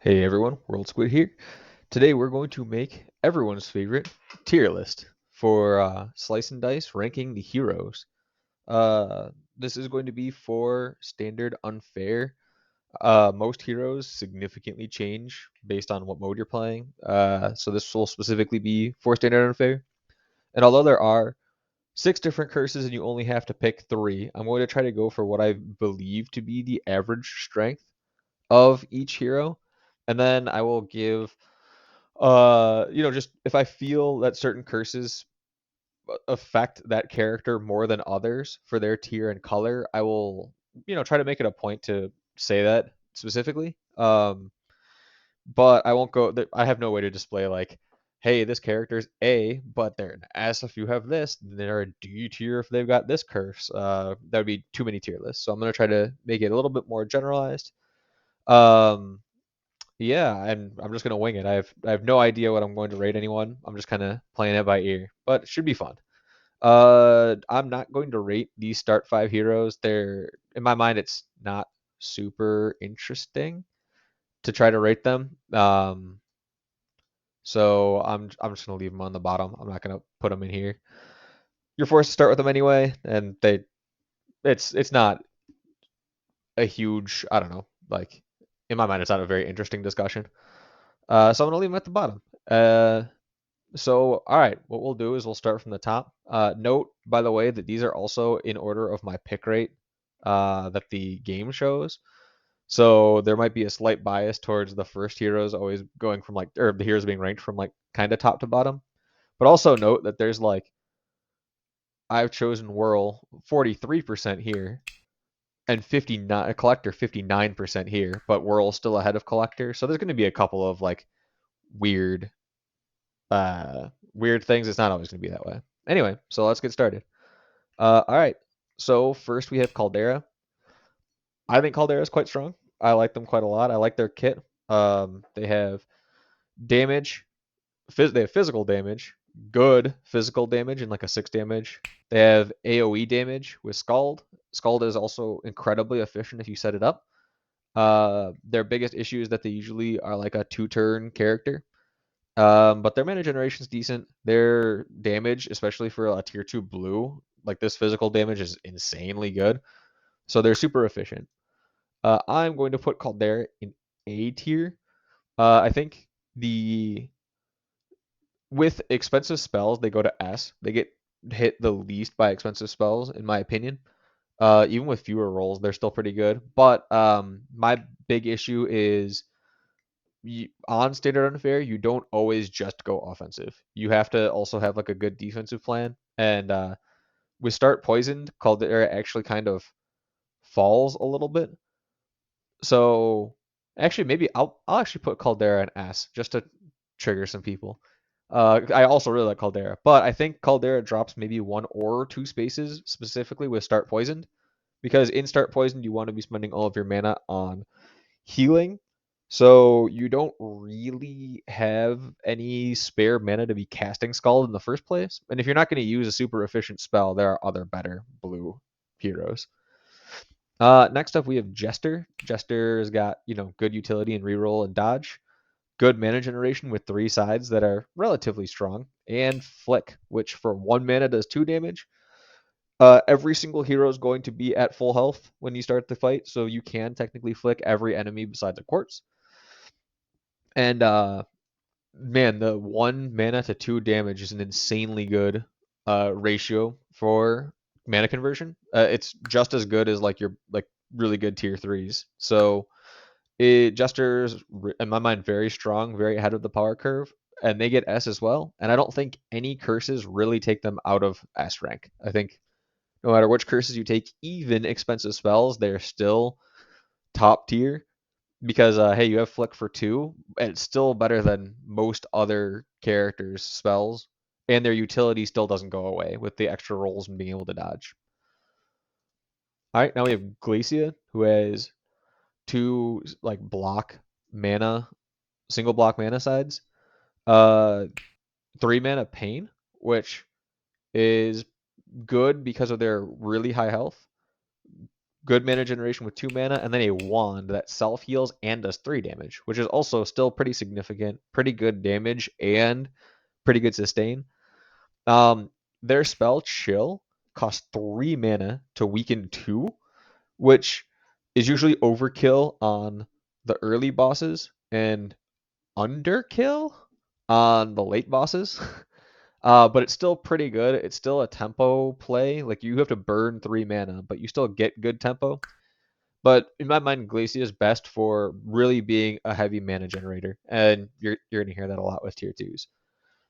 Hey everyone, World Squid here. Today we're going to make everyone's favorite tier list for Slice and Dice ranking the heroes. This is going to be for standard unfair. Most heroes significantly change based on what mode you're playing. So this will specifically be for standard unfair. And although there are 6 different curses and you only have to pick 3, I'm going to try to go for what I believe to be the average strength of each hero, and then I will give just if I feel that certain curses affect that character more than others for their tier and color, I will try to make it a point to say that specifically. But I won't go. I have no way to display like, hey, this character's A, but they're an S if you have this. They're a D tier if they've got this curse. That would be too many tier lists. So I'm gonna try to make it a little bit more generalized. Um, Yeah, and I'm just gonna wing it. I have no idea what I'm going to rate anyone. I'm just kind of playing it by ear, but it should be fun. I'm not going to rate these start 5 heroes. They're in my mind, it's not super interesting to try to rate them. So I'm just gonna leave them on the bottom. I'm not gonna put them in here. You're forced to start with them anyway, and it's not a huge, I don't know, like in my mind, it's not a very interesting discussion. So I'm gonna leave them at the bottom. So, all right, what we'll do is we'll start from the top. Note, by the way, that these are also in order of my pick rate that the game shows. So there might be a slight bias towards the first heroes always going from like, or the heroes being ranked from like kind of top to bottom. But also note that there's like, I've chosen Whirl 43% here and 59, Collector 59% here, but Whirl's still ahead of Collector. So there's going to be a couple of like weird weird things. It's not always going to be that way. Anyway, so let's get started. All right. So first we have Caldera. I think Caldera is quite strong. I like them quite a lot. I like their kit. They have damage. They have physical damage, good physical damage, and like a 6 damage. They have AOE damage with Scald. Scald is also incredibly efficient if you set it up. Their biggest issue is that they usually are like a 2-turn character. But their mana generation is decent. Their damage, especially for a tier 2 blue, like this physical damage is insanely good. So they're super efficient. I'm going to put Caldera in A tier. I think the with expensive spells, they go to S. They get hit the least by expensive spells, in my opinion. Even with fewer rolls, they're still pretty good. But my big issue is on standard unfair, you don't always just go offensive. You have to also have like a good defensive plan. And with start poisoned, Caldera actually kind of falls a little bit. So actually, maybe I'll actually put Caldera in S just to trigger some people. I also really like Caldera, but I think Caldera drops maybe 1 or 2 spaces specifically with start poisoned, because in start poisoned you want to be spending all of your mana on healing. So you don't really have any spare mana to be casting Scald in the first place. And if you're not going to use a super efficient spell, there are other better blue heroes. Next up, we have Jester. Jester's got, good utility and reroll and dodge. Good mana generation with 3 sides that are relatively strong. And Flick, which for 1 mana does 2 damage. Every single hero is going to be at full health when you start the fight, so you can technically flick every enemy besides a quartz. And man, the 1 mana to 2 damage is an insanely good ratio for mana conversion. It's just as good as like your like really good tier 3s. So Jester's in my mind very strong, very ahead of the power curve, and they get S as well. And I don't think any curses really take them out of S rank. I think no matter which curses you take, even expensive spells, they're still top tier because hey, you have flick for 2, and it's still better than most other characters' spells, and their utility still doesn't go away with the extra rolls and being able to dodge. All right, now we have Glacia, who has 2 like block mana, single block mana sides. 3 mana pain, which is good because of their really high health, good mana generation with 2 mana, and then a wand that self heals and does 3 damage, which is also still pretty significant, pretty good damage, and pretty good sustain. Their spell Chill costs 3 mana to weaken 2, which is usually overkill on the early bosses and underkill on the late bosses. But it's still pretty good. It's still a tempo play. Like you have to burn 3 mana, but you still get good tempo. But in my mind, Glacia is best for really being a heavy mana generator, and you're gonna hear that a lot with tier 2s.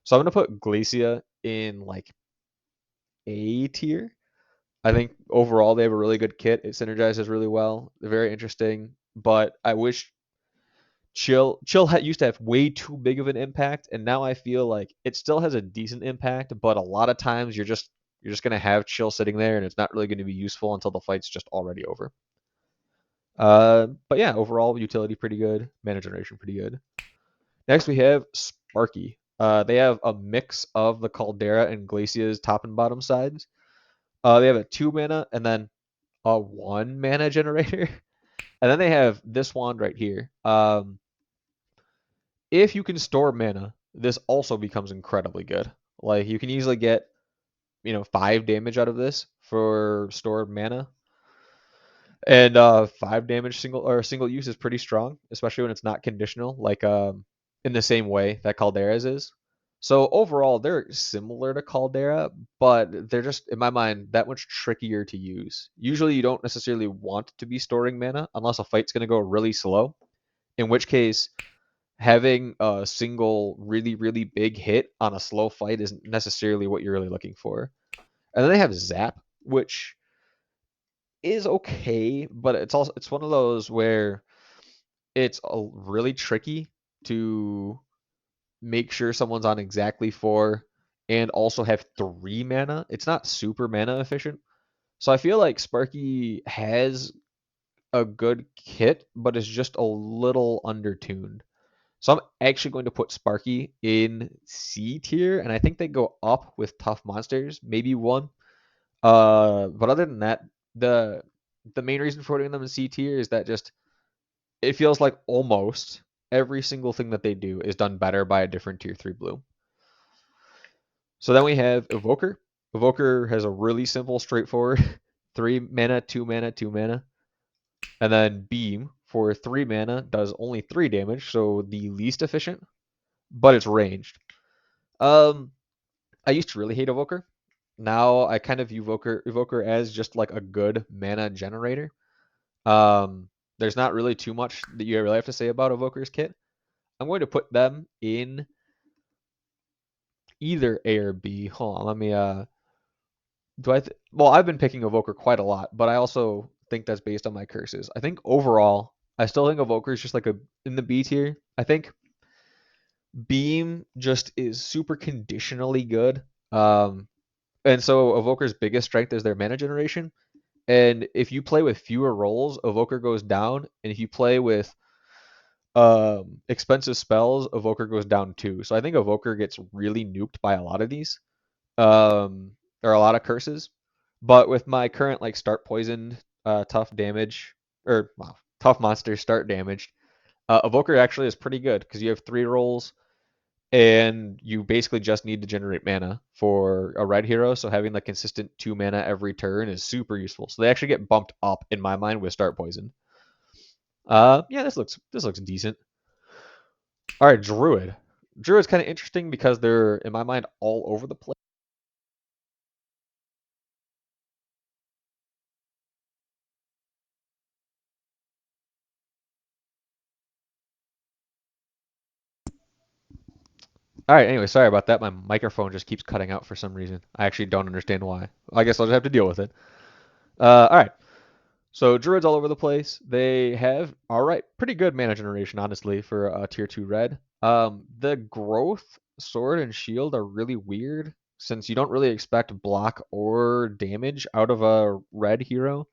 So I'm gonna put Glacia in like A tier. I think overall they have a really good kit. It synergizes really well. They're very interesting, but I wish Chill used to have way too big of an impact, and now I feel like it still has a decent impact, but a lot of times you're just gonna have Chill sitting there, and it's not really going to be useful until the fight's just already over. But yeah, overall utility pretty good, mana generation pretty good. Next we have Sparky. They have a mix of the Caldera and Glacia's top and bottom sides. They have a 2 mana and then a 1 mana generator, and then they have this wand right here. If you can store mana, this also becomes incredibly good. Like you can easily get 5 damage out of this for stored mana. And 5 damage single use is pretty strong, especially when it's not conditional, like in the same way that Caldera's is. So overall, they're similar to Caldera, but they're just, in my mind, that much trickier to use. Usually, you don't necessarily want to be storing mana unless a fight's going to go really slow, in which case, having a single really big hit on a slow fight isn't necessarily what you're really looking for. And then they have Zap, which is okay, but it's one of those where it's really tricky to make sure someone's on exactly 4 and also have 3 mana. It's not super mana efficient. So I feel like Sparky has a good kit, but it's just a little undertuned. So I'm actually going to put Sparky in C tier, and I think they go up with tough monsters, maybe 1. But other than that, the the main reason for putting them in C tier is that just it feels like almost every single thing that they do is done better by a different tier 3 blue. So then we have Evoker. Evoker has a really simple, straightforward 3 mana, 2 mana, 2 mana. And then Beam for 3 mana does only 3 damage, so the least efficient, but it's ranged. I used to really hate Evoker. Now I kind of view Evoker as just like a good mana generator. There's not really too much that you really have to say about Evoker's kit. I'm going to put them in either A or B. Hold on, let me well, I've been picking Evoker quite a lot, but I also think that's based on my curses. I think overall, I still think Evoker is just like a in the B tier. I think Beam just is super conditionally good. And so Evoker's biggest strength is their mana generation. And if you play with fewer rolls, Evoker goes down. And if you play with expensive spells, Evoker goes down too. So I think Evoker gets really nuked by a lot of these. There are a lot of curses. But with my current like start poisoned, tough damage, or wow, tough monster start damaged, Evoker actually is pretty good because you have 3 rolls and you basically just need to generate mana for a red hero. So having the consistent 2 mana every turn is super useful. So they actually get bumped up in my mind with start poison. Yeah, this looks decent. All right, druid. Druid's kind of interesting because they're in my mind all over the place. All right, anyway, sorry about that. My microphone just keeps cutting out for some reason. I actually don't understand why. I guess I'll just have to deal with it. All right. So druids all over the place. They have all right, pretty good mana generation, honestly, for tier 2 red. The growth, sword, and shield are really weird since you don't really expect block or damage out of a red hero.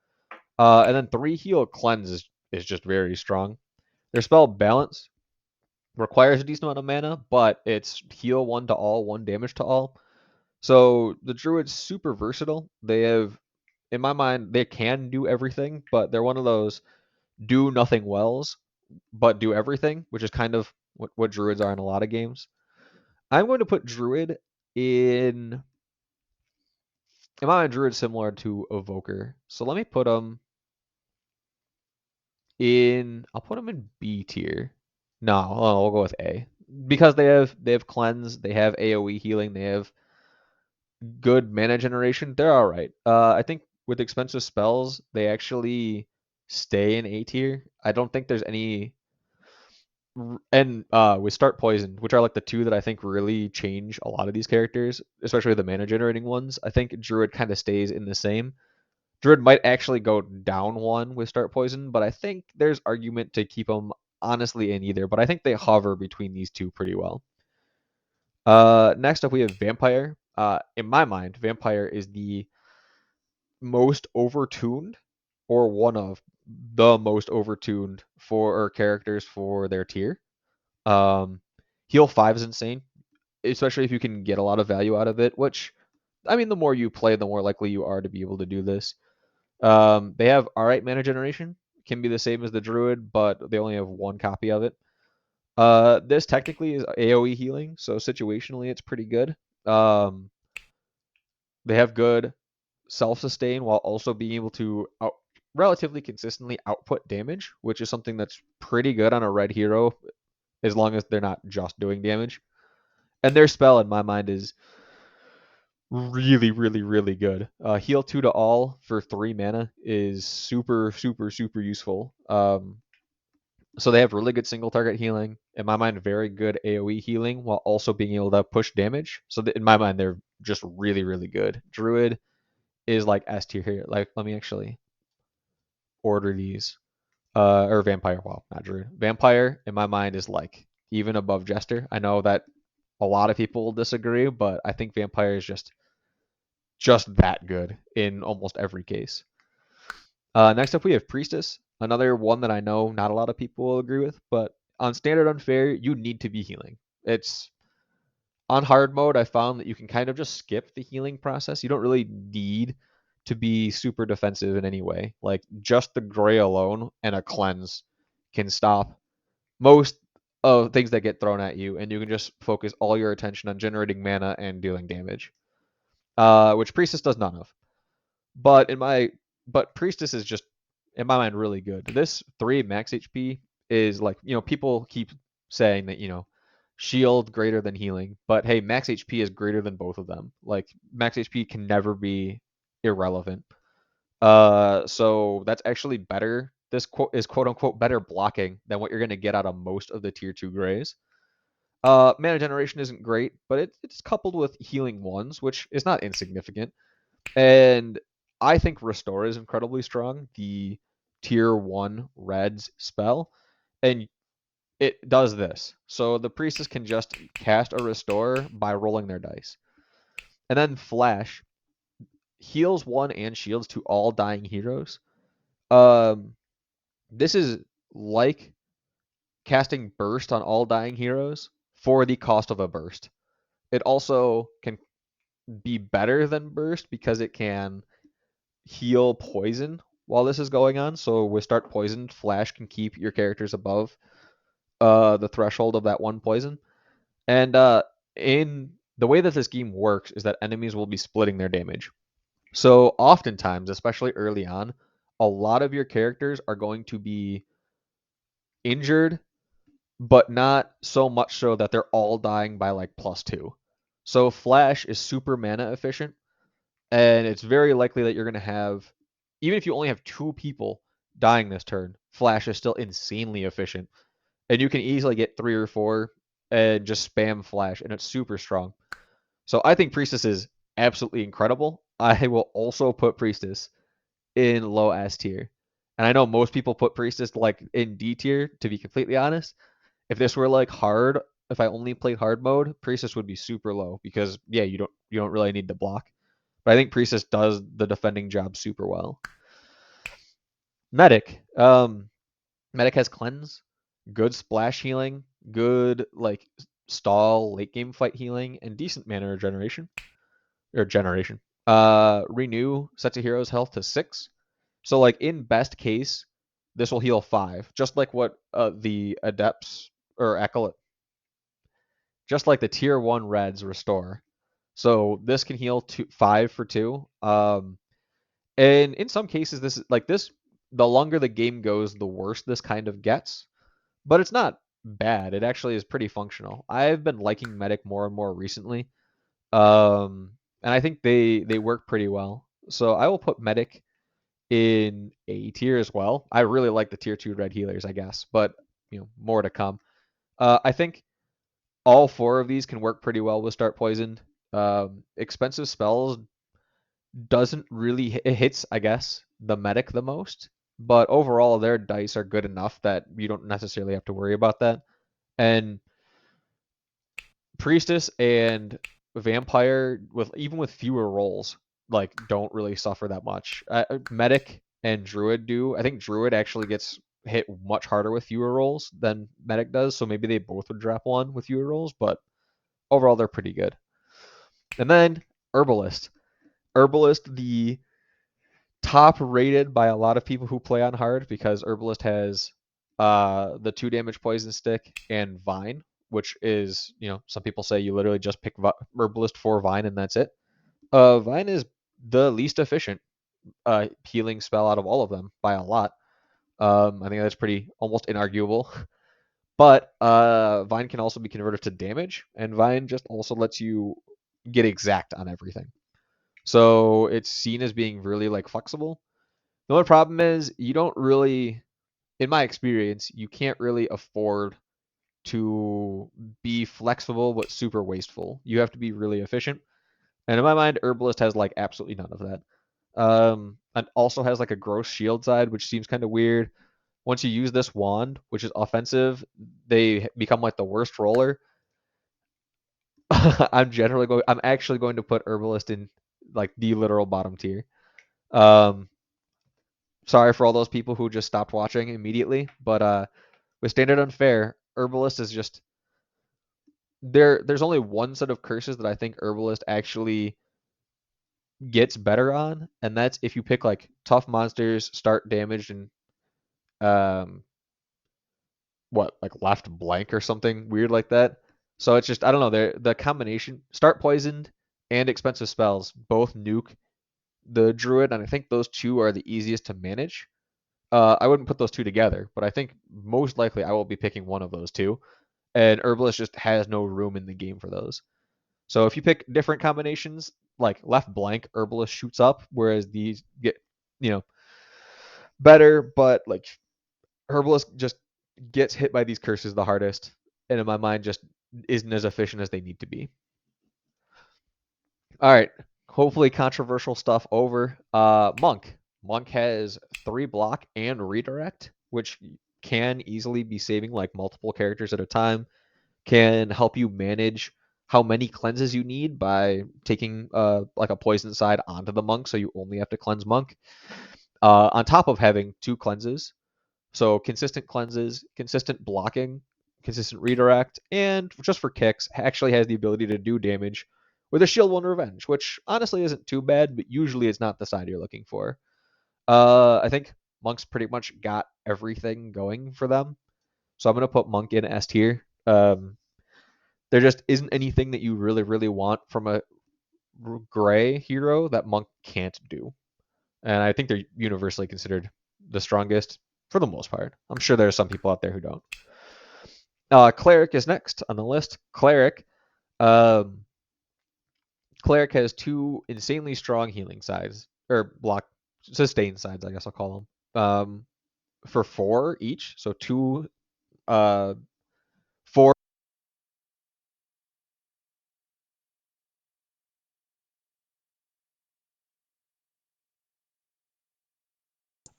And then 3 heal cleanse is just very strong. Their spell balance requires a decent amount of mana, but it's heal 1 to all, 1 damage to all. So the druid's super versatile. They have in my mind, they can do everything, but they're one of those do nothing wells, but do everything, which is kind of what druids are in a lot of games. I'm going to put druid in. In my mind, druid similar to evoker. So let me put them in. I'll put them in B tier. No, we'll go with A because they have cleanse, they have AOE healing, they have good mana generation. They're all right. I think with expensive spells, they actually stay in A tier. I don't think there's any. And with start poison, which are like the two that I think really change a lot of these characters, especially the mana generating ones. I think druid kind of stays in the same. Druid might actually go down one with start poison, but I think there's argument to keep them honestly in either. But I think they hover between these two pretty well. Next up we have vampire. In my mind, vampire is the most overtuned, or one of the most overtuned for characters for their tier. Um, Heal 5 is insane, especially if you can get a lot of value out of it. Which, I mean, the more you play, the more likely you are to be able to do this. They have alright mana generation, can be the same as the druid, but they only have one copy of it. This technically is AOE healing, so situationally it's pretty good. Um, they have good self-sustain while also being able to relatively consistently output damage, which is something that's pretty good on a red hero, as long as they're not just doing damage. And their spell, in my mind, is really, really, really good. Heal 2 to all for 3 mana is super, super, super useful. So they have really good single target healing. In my mind, very good AoE healing while also being able to push damage. So in my mind, they're just really, really good. Druid is like S tier here. Like, let me actually order these. Or vampire. Well, not druid. Vampire in my mind is like even above jester. I know that a lot of people will disagree, but I think vampire is just that good in almost every case. Next up, we have priestess, another one that I know not a lot of people will agree with, but on standard unfair, you need to be healing. It's on hard mode. I found that you can kind of just skip the healing process. You don't really need to be super defensive in any way. Like just the gray alone and a cleanse can stop most of things that get thrown at you, and you can just focus all your attention on generating mana and dealing damage, which priestess does none of. But priestess is just in my mind really good. This 3 max HP is like, people keep saying that, shield greater than healing, but hey, max HP is greater than both of them. Like max HP can never be irrelevant. So that's actually better. This quote unquote better blocking than what you're going to get out of most of the tier 2 grays. Mana generation isn't great, but it's coupled with healing ones, which is not insignificant. And I think Restore is incredibly strong, the tier 1 Reds spell. And it does this. So the priestess can just cast a Restore by rolling their dice. And then Flash heals 1 and shields to all dying heroes. This is like casting Burst on all dying heroes for the cost of a Burst. It also can be better than Burst because it can heal poison while this is going on. So with start poison, Flash can keep your characters above the threshold of that one poison. And in the way that this game works is that enemies will be splitting their damage. So oftentimes, especially early on, a lot of your characters are going to be injured, but not so much so that they're all dying by like +2. So Flash is super mana efficient, and it's very likely that you're going to have, even if you only have 2 people dying this turn, Flash is still insanely efficient. And you can easily get 3 or 4 and just spam Flash, and it's super strong. So I think Priestess is absolutely incredible. I will also put Priestess in low S tier. And I know most people put Priestess like in D tier, to be completely honest. If this were like hard, if I only played hard mode, Priestess would be super low because yeah, you don't really need to block. But I think Priestess does the defending job super well. Medic. Medic has cleanse, good splash healing, good like stall late game fight healing, and decent mana regeneration or generation. Renew sets a hero's health to 6. So like in best case, this will heal 5, just like what the adepts or acolyte, just like the tier 1 reds restore. So this can heal 5 for 2. And in some cases, this is like this. The longer the game goes, the worse this kind of gets. But it's not bad. It actually is pretty functional. I've been liking medic more and more recently, and I think they work pretty well. So I will put medic in A tier as well. I really like the tier 2 red healers, I guess, but more to come. I think all 4 of these can work pretty well with start poisoned. Expensive spells doesn't really it hits, I guess, the medic the most, but overall their dice are good enough that you don't necessarily have to worry about that. And priestess and vampire with even with fewer rolls like don't really suffer that much. Medic and druid do. I think druid actually gets hit much harder with fewer rolls than medic does, so maybe they both would drop 1 with fewer rolls, but overall they're pretty good. And then herbalist. Herbalist, the top rated by a lot of people who play on hard, because herbalist has the 2 damage poison stick and vine, which is, some people say you literally just pick herbalist for vine and that's it. Vine is the least efficient healing spell out of all of them by a lot. I think that's pretty almost inarguable. But vine can also be converted to damage, and vine just also lets you get exact on everything. So it's seen as being really like flexible. The only problem is you don't really, in my experience, you can't really afford to be flexible but super wasteful. You have to be really efficient. And in my mind, herbalist has like absolutely none of that. And also has like a gross shield side, which seems kind of weird. Once you use this wand, which is offensive, they become like the worst roller. I'm actually going to put herbalist in like the literal bottom tier. Um, Sorry for all those people who just stopped watching immediately, but with standard unfair, herbalist is just there's only one set of curses that I think herbalist actually gets better on, and that's if you pick like tough monsters, start damaged, and um what, like left blank or something weird like that. So it's just I don't know, the combination start poisoned and expensive spells both nuke the druid, and I think those 2 are the easiest to manage. I wouldn't put those 2 together, but I think most likely I will be picking one of those 2, and herbalist just has no room in the game for those. So if you pick different combinations, like left blank, herbalist shoots up, whereas these get, you know, better, but like herbalist just gets hit by these curses the hardest, and in my mind just isn't as efficient as they need to be. All right, hopefully controversial stuff over. Monk. Monk has 3 block and redirect, which can easily be saving like multiple characters at a time. Can help you manage how many cleanses you need by taking like a poison side onto the monk, so you only have to cleanse monk. On top of having 2 cleanses, so consistent cleanses, consistent blocking, consistent redirect, and just for kicks, actually has the ability to do damage with a shield 1 revenge, which honestly isn't too bad, but usually it's not the side you're looking for. I think monks pretty much got everything going for them, so I'm gonna put monk in S tier. There just isn't anything that you really, really want from a gray hero that monk can't do. And I think they're universally considered the strongest for the most part. I'm sure there are some people out there who don't. Cleric is next on the list. Um, Cleric has 2 insanely strong healing sides, or block sustain sides, I guess I'll call them. For 4 each, so 2, 4.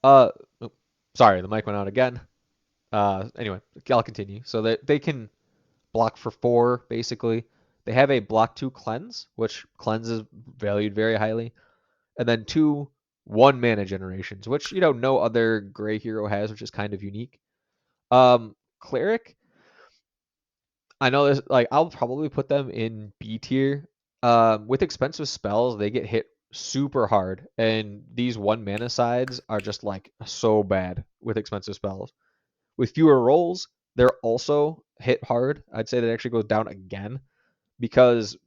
Uh, oh, sorry, the mic went out again. Anyway, I'll continue. So they can block for 4, basically. They have a block 2 cleanse, which cleanse is valued very highly. And then 2 1 mana generations, which, no other gray hero has, which is kind of unique. Cleric, I know this, like, I'll probably put them in B tier. With expensive spells, they get hit super hard, and these one mana sides are just like so bad with expensive spells. With fewer rolls, they're also hit hard. I'd say that actually goes down again because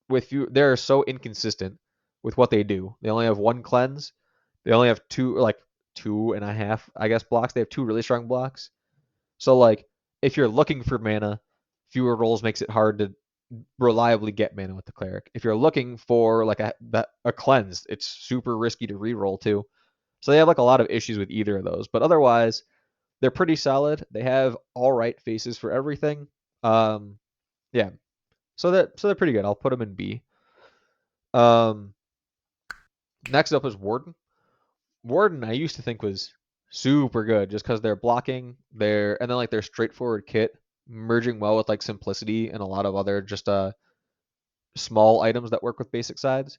with few, they're so inconsistent with what they do. They only have one cleanse. They only have two, like 2.5, I guess, blocks. They have two really strong blocks. So like, if you're looking for mana, fewer rolls makes it hard to reliably get mana with the cleric. If you're looking for like a cleanse, it's super risky to reroll too. So they have like a lot of issues with either of those. But otherwise, they're pretty solid. They have all right faces for everything. Um, yeah. So they're pretty good. I'll put them in B. Um, Next up is Warden. Warden I used to think was super good just because they're blocking, and then like their straightforward kit merging well with like simplicity and a lot of other just small items that work with basic sides.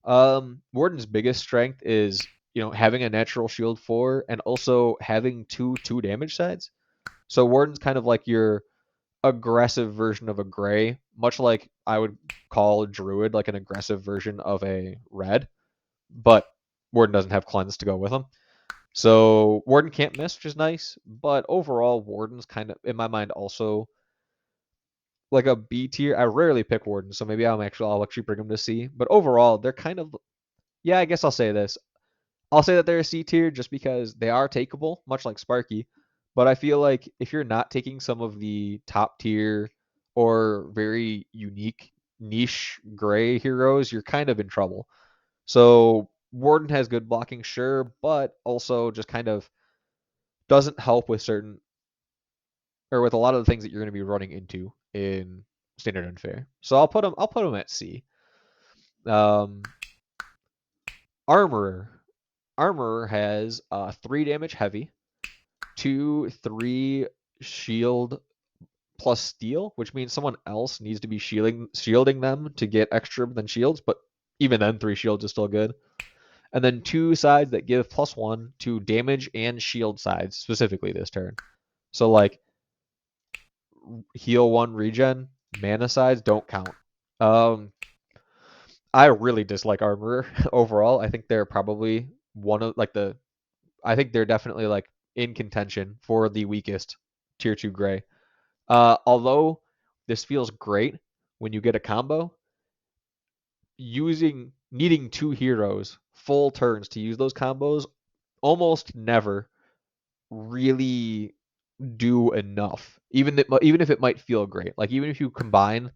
Warden's biggest strength is having a natural shield 4 and also having two damage sides. So Warden's kind of like your aggressive version of a gray, much like I would call druid like an aggressive version of a red, but Warden doesn't have cleanse to go with him. So Warden can't miss, which is nice, but overall Warden's kind of in my mind also like a B tier. I rarely pick Warden, so maybe I'll actually bring them to C. But overall, they're kind of, yeah, I guess I'll say this. I'll say that they're a C tier just because they are takeable, much like Sparky. But I feel like if you're not taking some of the top tier or very unique niche gray heroes, you're kind of in trouble. So Warden has good blocking, sure, but also just kind of doesn't help with certain or with a lot of the things that you're going to be running into in standard unfair. So I'll put him at C. Um, Armorer. Armorer has 3 damage heavy, 2, 3 shield plus steel, which means someone else needs to be shielding them to get extra than shields, but even then 3 shields is still good. And then 2 sides that give +1 to damage and shield sides, specifically this turn. So like heal 1 regen, mana sides don't count. Um, I really dislike Armorer overall. I think they're probably one of like the I think they're definitely like in contention for the weakest tier 2 gray. Although this feels great when you get a combo, needing 2 heroes full turns to use those combos almost never really do enough. Even if it might feel great, like even if you combine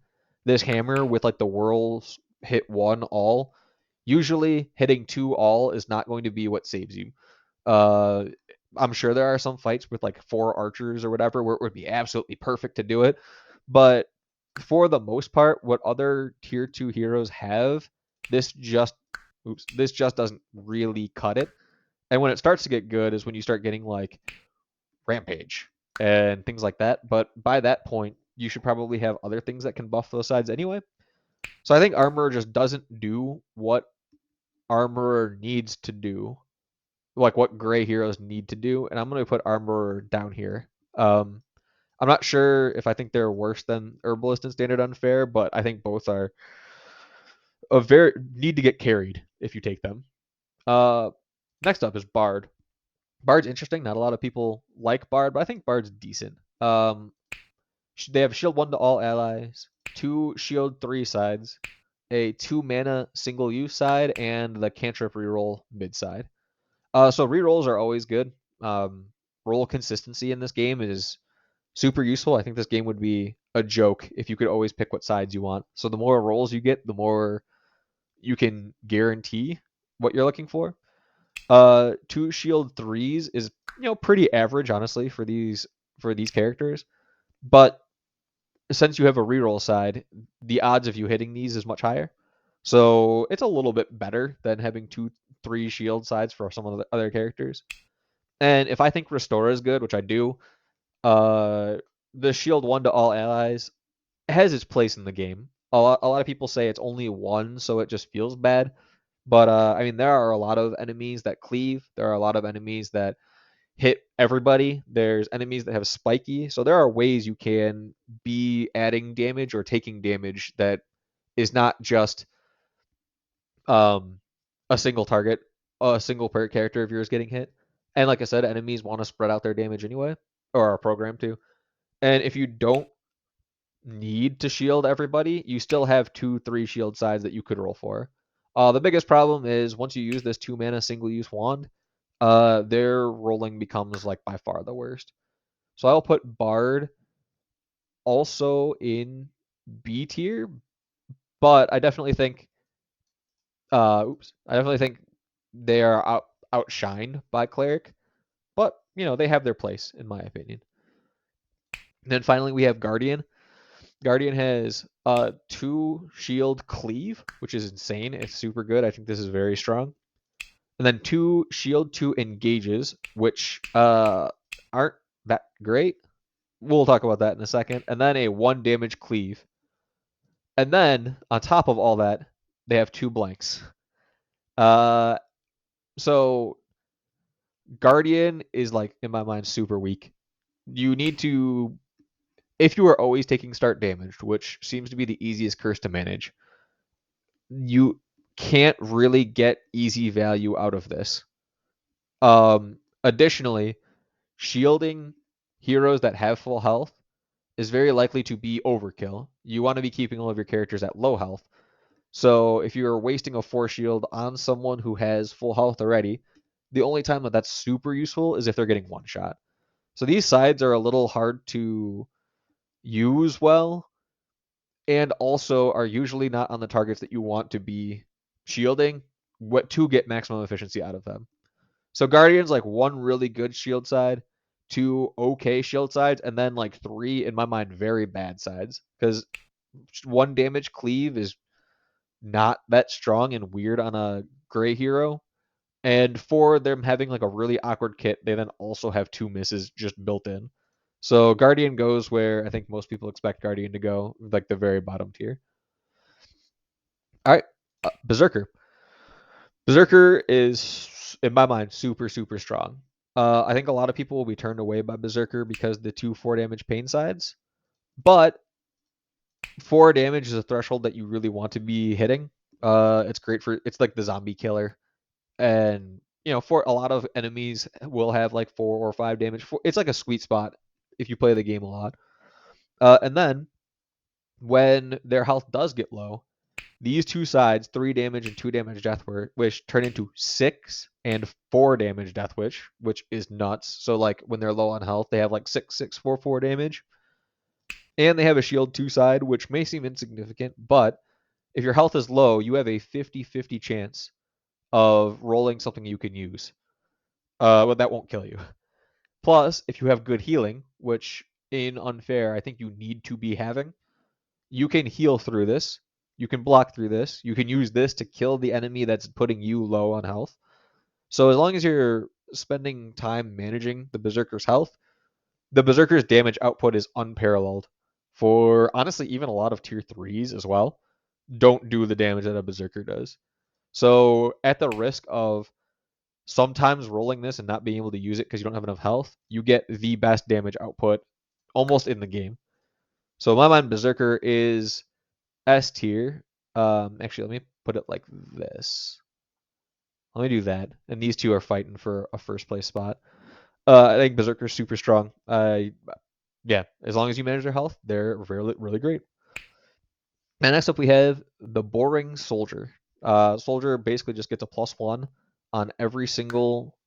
this hammer with like the whirls hit 1 all, usually hitting 2 all is not going to be what saves you. Uh, I'm sure there are some fights with like 4 archers or whatever where it would be absolutely perfect to do it, but for the most part, what other tier 2 heroes have, this just this just doesn't really cut it. And when it starts to get good is when you start getting like rampage and things like that. But by that point, you should probably have other things that can buff those sides anyway. So I think Armorer just doesn't do what Armorer needs to do, like what gray heroes need to do. And I'm going to put Armorer down here. I'm not sure if I think they're worse than Herbalist and Standard Unfair, but I think both are a very need to get carried if you take them. Uh, Next up is Bard. Bard's interesting. Not a lot of people like Bard, but I think Bard's decent. They have shield 1 to all allies, 2 shield 3 sides, a 2 mana single use side, and the cantrip reroll mid side. So rerolls are always good. Roll consistency in this game is super useful. I think this game would be a joke if you could always pick what sides you want. So the more rolls you get, the more you can guarantee what you're looking for. 2 shield 3s is pretty average honestly for these characters, but since you have a reroll side, the odds of you hitting these is much higher. So it's a little bit better than having 2, 3 shield sides for some of the other characters. And if I think Restore is good, which I do, uh, the shield 1 to all allies has its place in the game. A lot of people say it's only 1, so it just feels bad. But I mean, there are a lot of enemies that cleave. There are a lot of enemies that hit everybody. There's enemies that have spiky. So there are ways you can be adding damage or taking damage that is not just a single target, a single per character of yours getting hit. And like I said, enemies want to spread out their damage anyway, or are programmed to. And if you don't need to shield everybody, you still have 2, 3 shield sides that you could roll for. The biggest problem is once you use this 2 mana single use wand, their rolling becomes like by far the worst. So I'll put Bard also in B tier, but I definitely think I definitely think they are outshined by cleric, but they have their place in my opinion. And then finally we have Guardian. Guardian has 2 shield cleave, which is insane. It's super good. I think this is very strong. And then 2 shield 2 engages, which aren't that great. We'll talk about that in a second. And then a 1 damage cleave. And then on top of all that, they have 2 blanks. So Guardian is like in my mind super weak. You need to, if you are always taking start damage, which seems to be the easiest curse to manage, you can't really get easy value out of this. Additionally, shielding heroes that have full health is very likely to be overkill. You want to be keeping all of your characters at low health. So if you're wasting a force shield on someone who has full health already, the only time that that's super useful is if they're getting one shot. So these sides are a little hard to use well, and also are usually not on the targets that you want to be shielding to get maximum efficiency out of them. So Guardian's like 1 really good shield side, 2 okay shield sides, and then like 3, in my mind, very bad sides. Because 1 damage cleave is not that strong and weird on a gray hero. And for them having like a really awkward kit, they then also have 2 misses just built in. So Guardian goes where I think most people expect Guardian to go, like the very bottom tier. All right, Berserker. Berserker is, in my mind, super, super strong. I think a lot of people will be turned away by Berserker because the 2 4 damage pain sides. But 4 damage is a threshold that you really want to be hitting. It's great it's like the zombie killer. And, for a lot of enemies will have like 4 or 5 damage. It's like a sweet spot if you play the game a lot. And then when their health does get low, these 2 sides, 3 damage and 2 damage death wish, turn into 6 and 4 damage death wish, which is nuts. So like when they're low on health, they have like 6, 6, 4, 4 damage. And they have a shield 2 side, which may seem insignificant, but if your health is low, you have a 50-50 chance of rolling something you can use. But that won't kill you. Plus, if you have good healing, which in Unfair I think you need to be having, you can heal through this. You can block through this. You can use this to kill the enemy that's putting you low on health. So as long as you're spending time managing the Berserker's health, the Berserker's damage output is unparalleled. For honestly, even a lot of tier 3s as well don't do the damage that a Berserker does. So at the risk of sometimes rolling this and not being able to use it because you don't have enough health, you get the best damage output almost in the game. So in my mind, Berserker is S tier. Actually, let me put it like this. Let me do that. And these 2 are fighting for a first place spot. I think Berserker's super strong. Yeah, as long as you manage their health, they're really, really great. And next up, we have the boring soldier. Soldier basically just gets a +1 on every single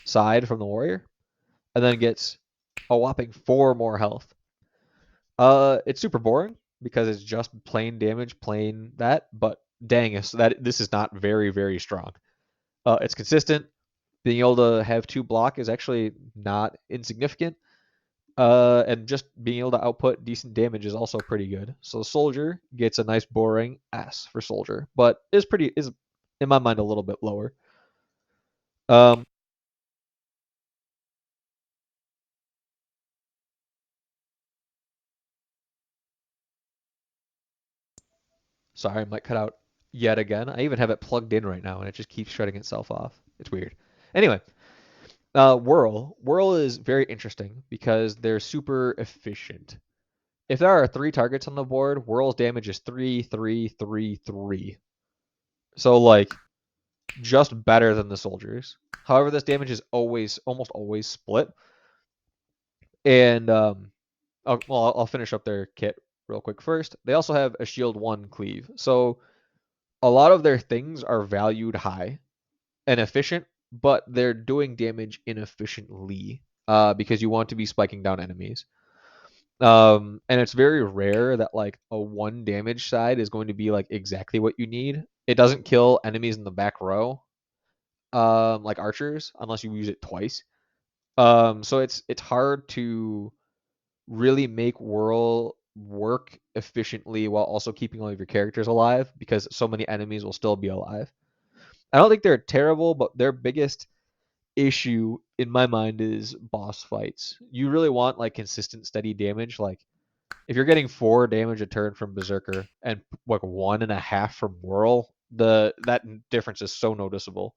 side from the warrior, and then gets a whopping 4 more health. It's super boring because it's just plain damage, plain that, but dang, this is not very, very strong. It's consistent. Being able to have 2 block is actually not insignificant. And just being able to output decent damage is also pretty good. So soldier gets a nice boring S for soldier, but is in my mind a little bit lower. Um, Sorry, I might cut out yet again. I even have it plugged in right now, and it just keeps shutting itself off. It's weird. Anyway, Whirl. Whirl is very interesting because they're super efficient. If there are 3 targets on the board, Whirl's damage is 3, 3, 3, 3. So like just better than the soldiers. However, this damage is almost always split. And I'll finish up their kit real quick first. They also have a shield 1 cleave. So a lot of their things are valued high and efficient, but they're doing damage inefficiently because you want to be spiking down enemies. And it's very rare that like a 1 damage side is going to be like exactly what you need. It doesn't kill enemies in the back row, like archers, unless you use it twice. So it's hard to really make Whirl work efficiently while also keeping all of your characters alive because so many enemies will still be alive. I don't think they're terrible, but their biggest issue in my mind is boss fights. You really want like consistent, steady damage. Like if you're getting 4 damage a turn from Berserker and like 1.5 from Whirl, that difference is so noticeable.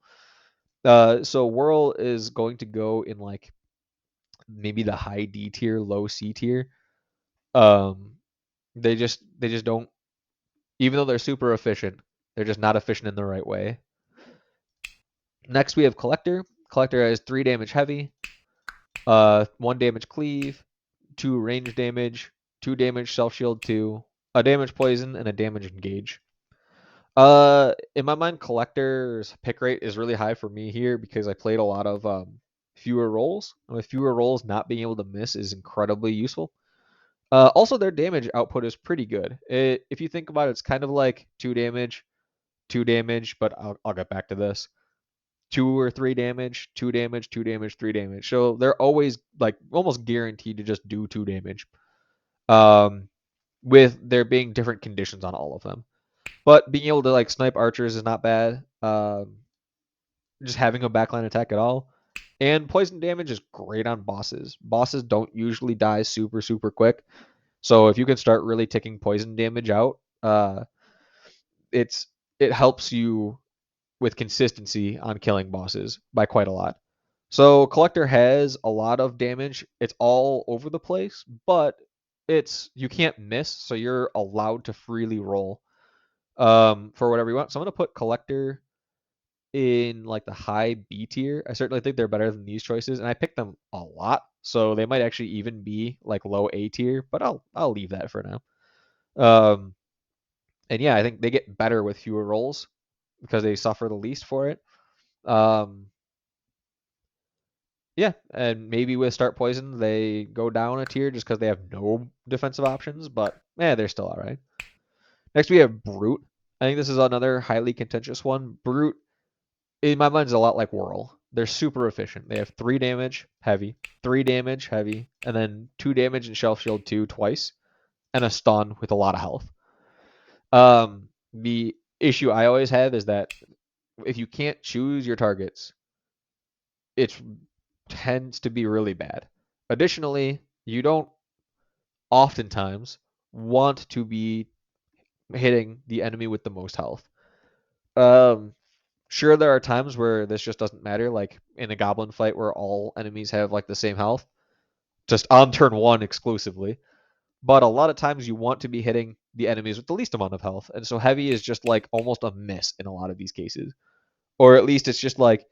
So Whirl is going to go in like maybe the high D tier, low C tier. Um, they just don't, even though they're super efficient, they're just not efficient in the right way. Next we have Collector. Collector has 3 damage heavy, 1 damage cleave, 2 range damage, 2 damage self shield 2, a damage poison, and a damage engage. In my mind, Collector's pick rate is really high for me here because I played a lot of fewer rolls. And with fewer rolls, not being able to miss is incredibly useful. Also, their damage output is pretty good. If you think about it, it's kind of like 2 damage, but I'll get back to this. 2 or 3 damage, 2 damage, 2 damage, 3 damage. So they're always like almost guaranteed to just do 2 damage. Um, with there being different conditions on all of them. But being able to like snipe archers is not bad. Just having a backline attack at all. And poison damage is great on bosses. Bosses don't usually die super, super quick. So if you can start really ticking poison damage out, it's it helps you with consistency on killing bosses by quite a lot. So Collector has a lot of damage. It's all over the place, but it's you can't miss, so you're allowed to freely roll for whatever you want. So I'm gonna put Collector in like the high B tier. I certainly think they're better than these choices, and I picked them a lot, so they might actually even be like low A tier, but I'll leave that for now. Um, and yeah, I think they get better with fewer rolls because they suffer the least for it. Um, yeah, and maybe with Start Poison they go down a tier just because they have no defensive options, but they're still all right. Next we have Brute. I think this is another highly contentious one. Brute, in my mind, is a lot like Whirl. They're super efficient. They have 3 damage heavy, 3 damage heavy, and then 2 damage and Shelf Shield 2 twice, and a stun with a lot of health. The issue I always have is that if you can't choose your targets, it tends to be really bad. Additionally, you don't oftentimes want to be hitting the enemy with the most health. Um, sure, there are times where this just doesn't matter, like in a goblin fight where all enemies have like the same health, just on turn 1 exclusively. But a lot of times you want to be hitting the enemies with the least amount of health, and so heavy is just like almost a miss in a lot of these cases. Or at least it's just like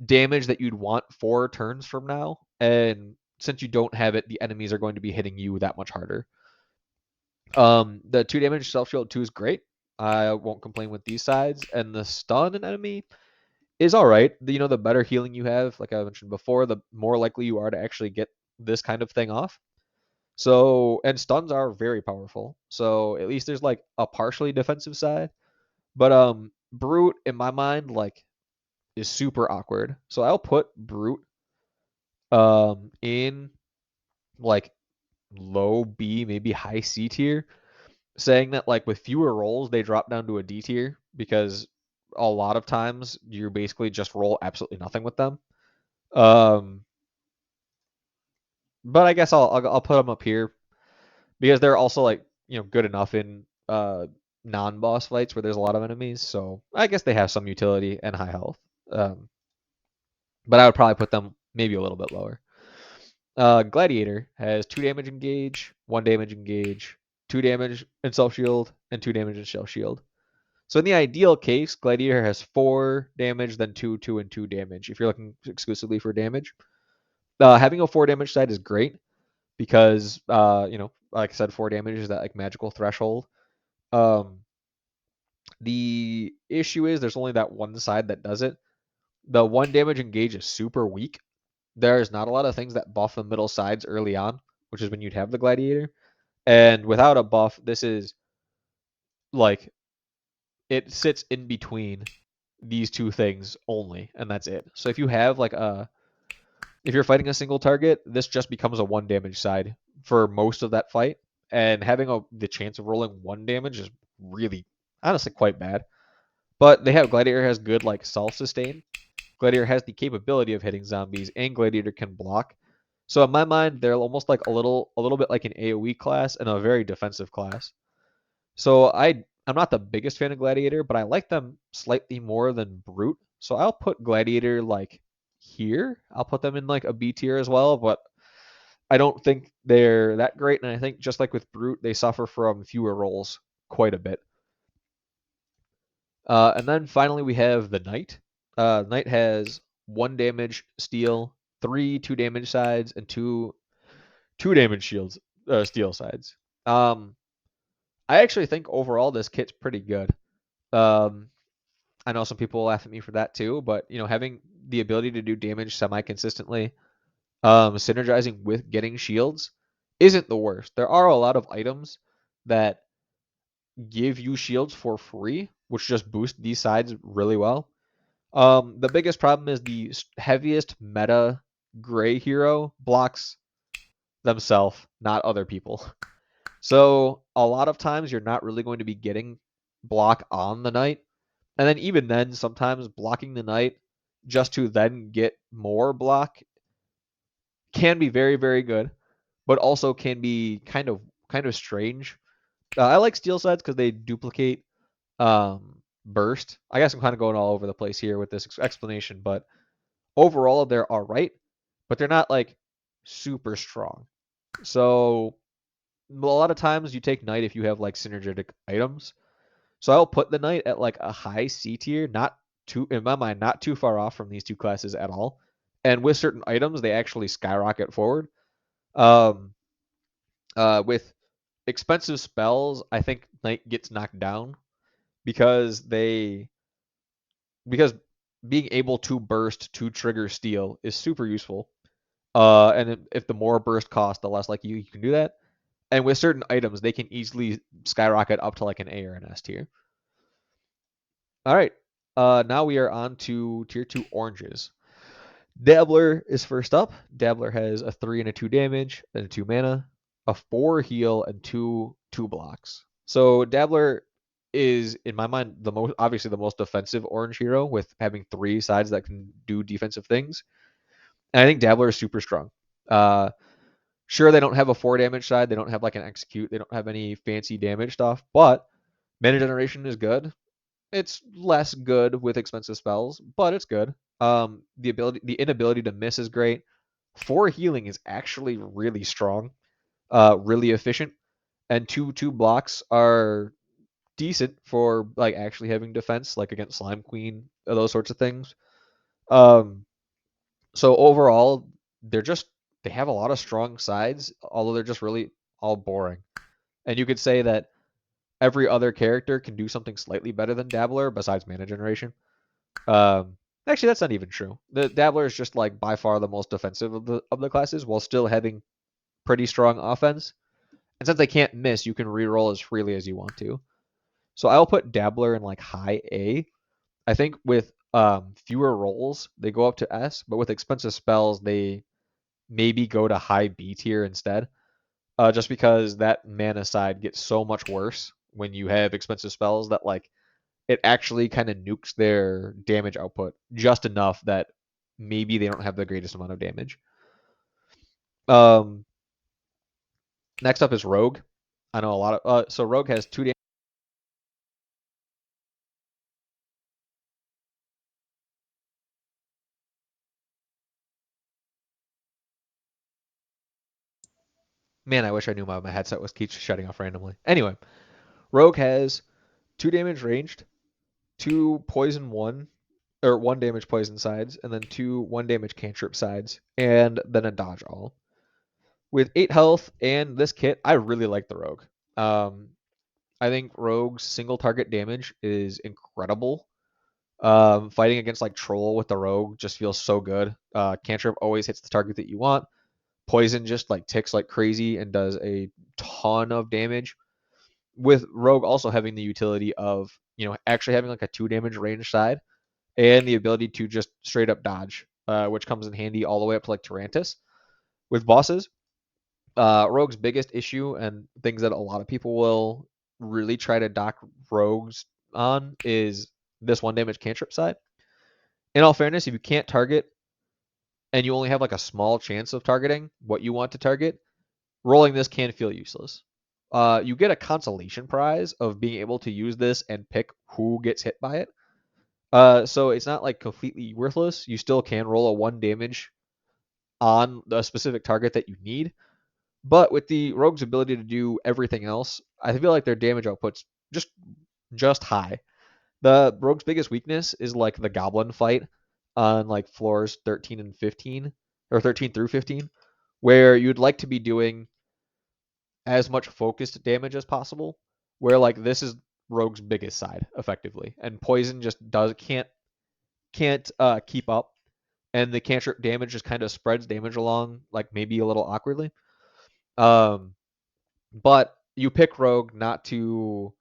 damage that you'd want 4 turns from now, and since you don't have it, the enemies are going to be hitting you that much harder. The 2 damage self shield 2 is great. I won't complain with these sides, and the stun an enemy is all right. The better healing you have, like I mentioned before, the more likely you are to actually get this kind of thing off. So, and stuns are very powerful. So at least there's like a partially defensive side. But Brute in my mind like is super awkward. So I'll put Brute in like low B, maybe high C tier, saying that like with fewer rolls they drop down to a D tier because a lot of times you basically just roll absolutely nothing with them. Um, but I guess I'll put them up here because they're also like good enough in non-boss fights where there's a lot of enemies. So I guess they have some utility and high health. Um, but I would probably put them maybe a little bit lower. Gladiator has 2 damage engage, 1 damage engage, 2 damage in self shield, and 2 damage in shell shield. So in the ideal case, Gladiator has 4 damage, then 2, 2, and 2 damage. If you're looking exclusively for damage, having a 4 damage side is great because like I said, 4 damage is that like magical threshold. Um, the issue is there's only that one side that does it. The 1 damage engage is super weak. There's not a lot of things that buff the middle sides early on, which is when you'd have the Gladiator. And without a buff, this is like it sits in between these two things only, and that's it. So if you have like if you're fighting a single target, this just becomes a 1 damage side for most of that fight, and having the chance of rolling 1 damage is really honestly quite bad. But they have Gladiator has good like self sustain. Gladiator has the capability of hitting zombies, and Gladiator can block. So in my mind, they're almost like a little bit like an AOE class and a very defensive class. So I'm not the biggest fan of Gladiator, but I like them slightly more than Brute. So I'll put Gladiator like here. I'll put them in like a B tier as well, but I don't think they're that great. And I think just like with Brute, they suffer from fewer rolls quite a bit. And then finally we have the Knight. Knight has 1 damage steel, 3 2 damage sides, and 2 damage shields steel sides. Um, I actually think overall this kit's pretty good. Um, I know some people laugh at me for that too, but having the ability to do damage semi-consistently, synergizing with getting shields isn't the worst. There are a lot of items that give you shields for free, which just boost these sides really well. The biggest problem is the heaviest meta gray hero blocks themselves, not other people. So a lot of times you're not really going to be getting block on the knight. And then even then, sometimes blocking the knight just to then get more block can be very, very good, but also can be kind of strange. I like steel sides because they duplicate burst. I guess I'm kind of going all over the place here with this explanation, but overall they're all right, but they're not like super strong. So a lot of times you take knight if you have like synergetic items. So I'll put the knight at like a high C tier, not too in my mind, not too far off from these two classes at all. And with certain items, they actually skyrocket forward. Um, with expensive spells, I think knight gets knocked down because because being able to burst to trigger steel is super useful. And if the more burst cost, the less like you can do that. And with certain items, they can easily skyrocket up to like an A or an S tier. All right. Now we are on to tier 2 oranges. Dabbler is first up. Dabbler has a 3 and a 2 damage, and a 2 mana, a 4 heal, and 2 blocks. So Dabbler is, in my mind, the most obviously the most defensive orange hero with having 3 sides that can do defensive things. And I think Dabbler is super strong. Uh, sure, they don't have a 4 damage side. They don't have like an execute. They don't have any fancy damage stuff, but mana generation is good. It's less good with expensive spells, but it's good. The inability to miss is great. 4 healing is actually really strong, really efficient, and two blocks are decent for like actually having defense, like against Slime Queen, those sorts of things. Um, so overall, they're just they have a lot of strong sides, although they're just really all boring. And you could say that every other character can do something slightly better than Dabbler besides mana generation. Actually, that's not even true. The Dabbler is just like by far the most defensive of the classes, while still having pretty strong offense. And since they can't miss, you can reroll as freely as you want to. So I'll put Dabbler in like high A. I think with fewer rolls, they go up to S, but with expensive spells, they maybe go to high B tier instead. Just because that mana side gets so much worse when you have expensive spells that like it actually kind of nukes their damage output just enough that maybe they don't have the greatest amount of damage. Um, next up is Rogue. I know a lot of so Rogue has 2 damage. Man, I wish I knew my headset was keeps shutting off randomly. Anyway, Rogue has 2 damage ranged, 2 poison 1 or 1 damage poison sides, and then 2 1 damage cantrip sides, and then a dodge all. With 8 health and this kit, I really like the rogue. Um, I think rogue's single target damage is incredible. Fighting against like troll with the rogue just feels so good. Cantrip always hits the target that you want. Poison just like ticks like crazy and does a ton of damage. With rogue also having the utility of actually having like a 2 damage range side and the ability to just straight up dodge, which comes in handy all the way up to like Tarantus. With bosses, rogue's biggest issue and things that a lot of people will really try to dock rogues on is this 1 damage cantrip side. In all fairness, if you can't target and you only have like a small chance of targeting what you want to target, rolling this can feel useless. You get a consolation prize of being able to use this and pick who gets hit by it. So it's not like completely worthless. You still can roll a 1 damage on the specific target that you need. But with the rogue's ability to do everything else, I feel like their damage output's just high. The rogue's biggest weakness is like the goblin fight on like floors 13 and 15 or 13 through 15, where you'd like to be doing as much focused damage as possible, where like this is rogue's biggest side effectively, and poison just does can't keep up, and the cantrip damage just kind of spreads damage along like maybe a little awkwardly. Um, but you pick rogue not to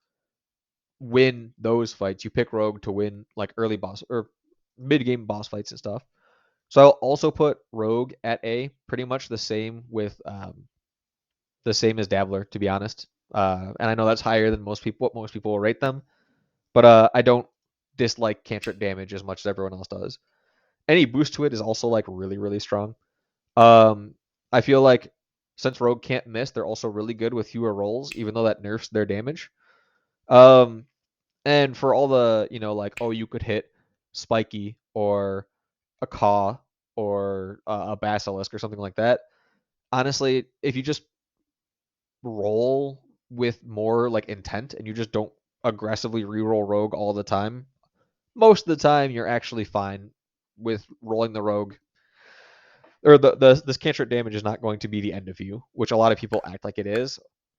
win those fights. You pick rogue to win like early boss or mid game boss fights and stuff. So I'll also put rogue at A, pretty much the same as dabbler, to be honest. And I know that's higher than what most people will rate them, but I don't dislike cantrip damage as much as everyone else does. Any boost to it is also like really really strong. Um, I feel like since rogue can't miss, they're also really good with fewer rolls, even though that nerfs their damage. Um, and for all the like oh you could hit spiky or a caw or a basilisk or something like that. Honestly, if you just roll with more like intent and you just don't aggressively reroll rogue all the time, most of the time you're actually fine with rolling the rogue. Or this cantrip damage is not going to be the end of you, which a lot of people act like it is.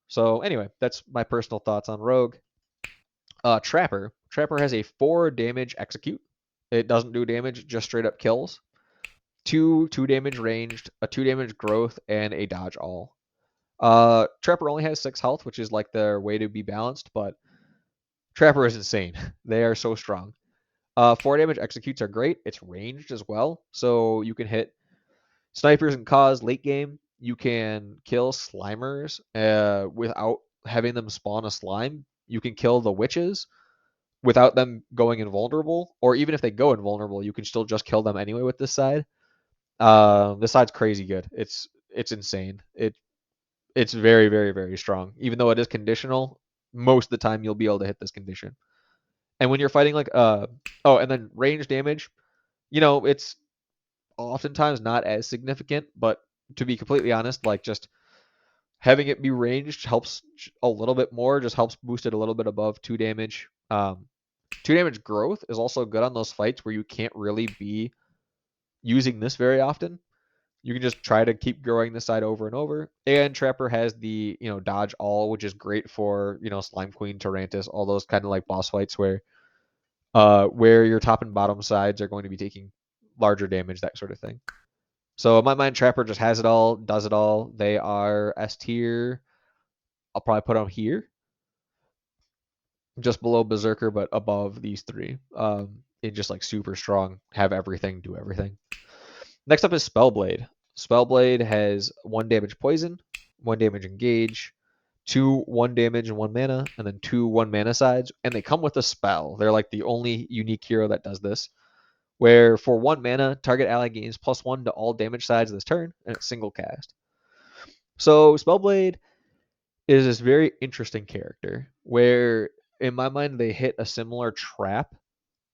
So anyway, that's my personal thoughts on rogue. Trapper. Trapper has a 4 damage execute. It doesn't do damage, just straight up kills. 2 damage ranged, a 2 damage growth, and a dodge all. Trapper only has 6 health, which is like their way to be balanced, but Trapper is insane. They are so strong. 4 damage executes are great. It's ranged as well, so you can hit snipers and cause late game. You can kill slimers without having them spawn a slime. You can kill the witches without them going invulnerable, or even if they go invulnerable, you can still just kill them anyway with this side. This side's crazy good. It's insane. It's very very very strong. Even though it is conditional, most of the time you'll be able to hit this condition. And when you're fighting like oh, and then range damage, it's oftentimes not as significant, but to be completely honest, like just having it be ranged helps a little bit more, just helps boost it a little bit above 2 damage. 2 damage growth is also good on those fights where you can't really be using this very often. You can just try to keep growing this side over and over. And Trapper has the, dodge all, which is great for, Slime Queen, Tarantus, all those kind of like boss fights where your top and bottom sides are going to be taking larger damage, that sort of thing. So in my mind, Trapper just has it all, does it all. They are S tier. I'll probably put them here, just below Berserker, but above these three. In just like super strong, have everything, do everything. Next up is Spellblade. Spellblade has 1 damage poison, 1 damage engage, 2 1 damage and 1 mana, and then 2 1 mana sides. And they come with a spell. They're like the only unique hero that does this. Where for 1 mana, target ally gains +1 to all damage sides this turn, and it's single cast. So Spellblade is this very interesting character where, in my mind, they hit a similar trap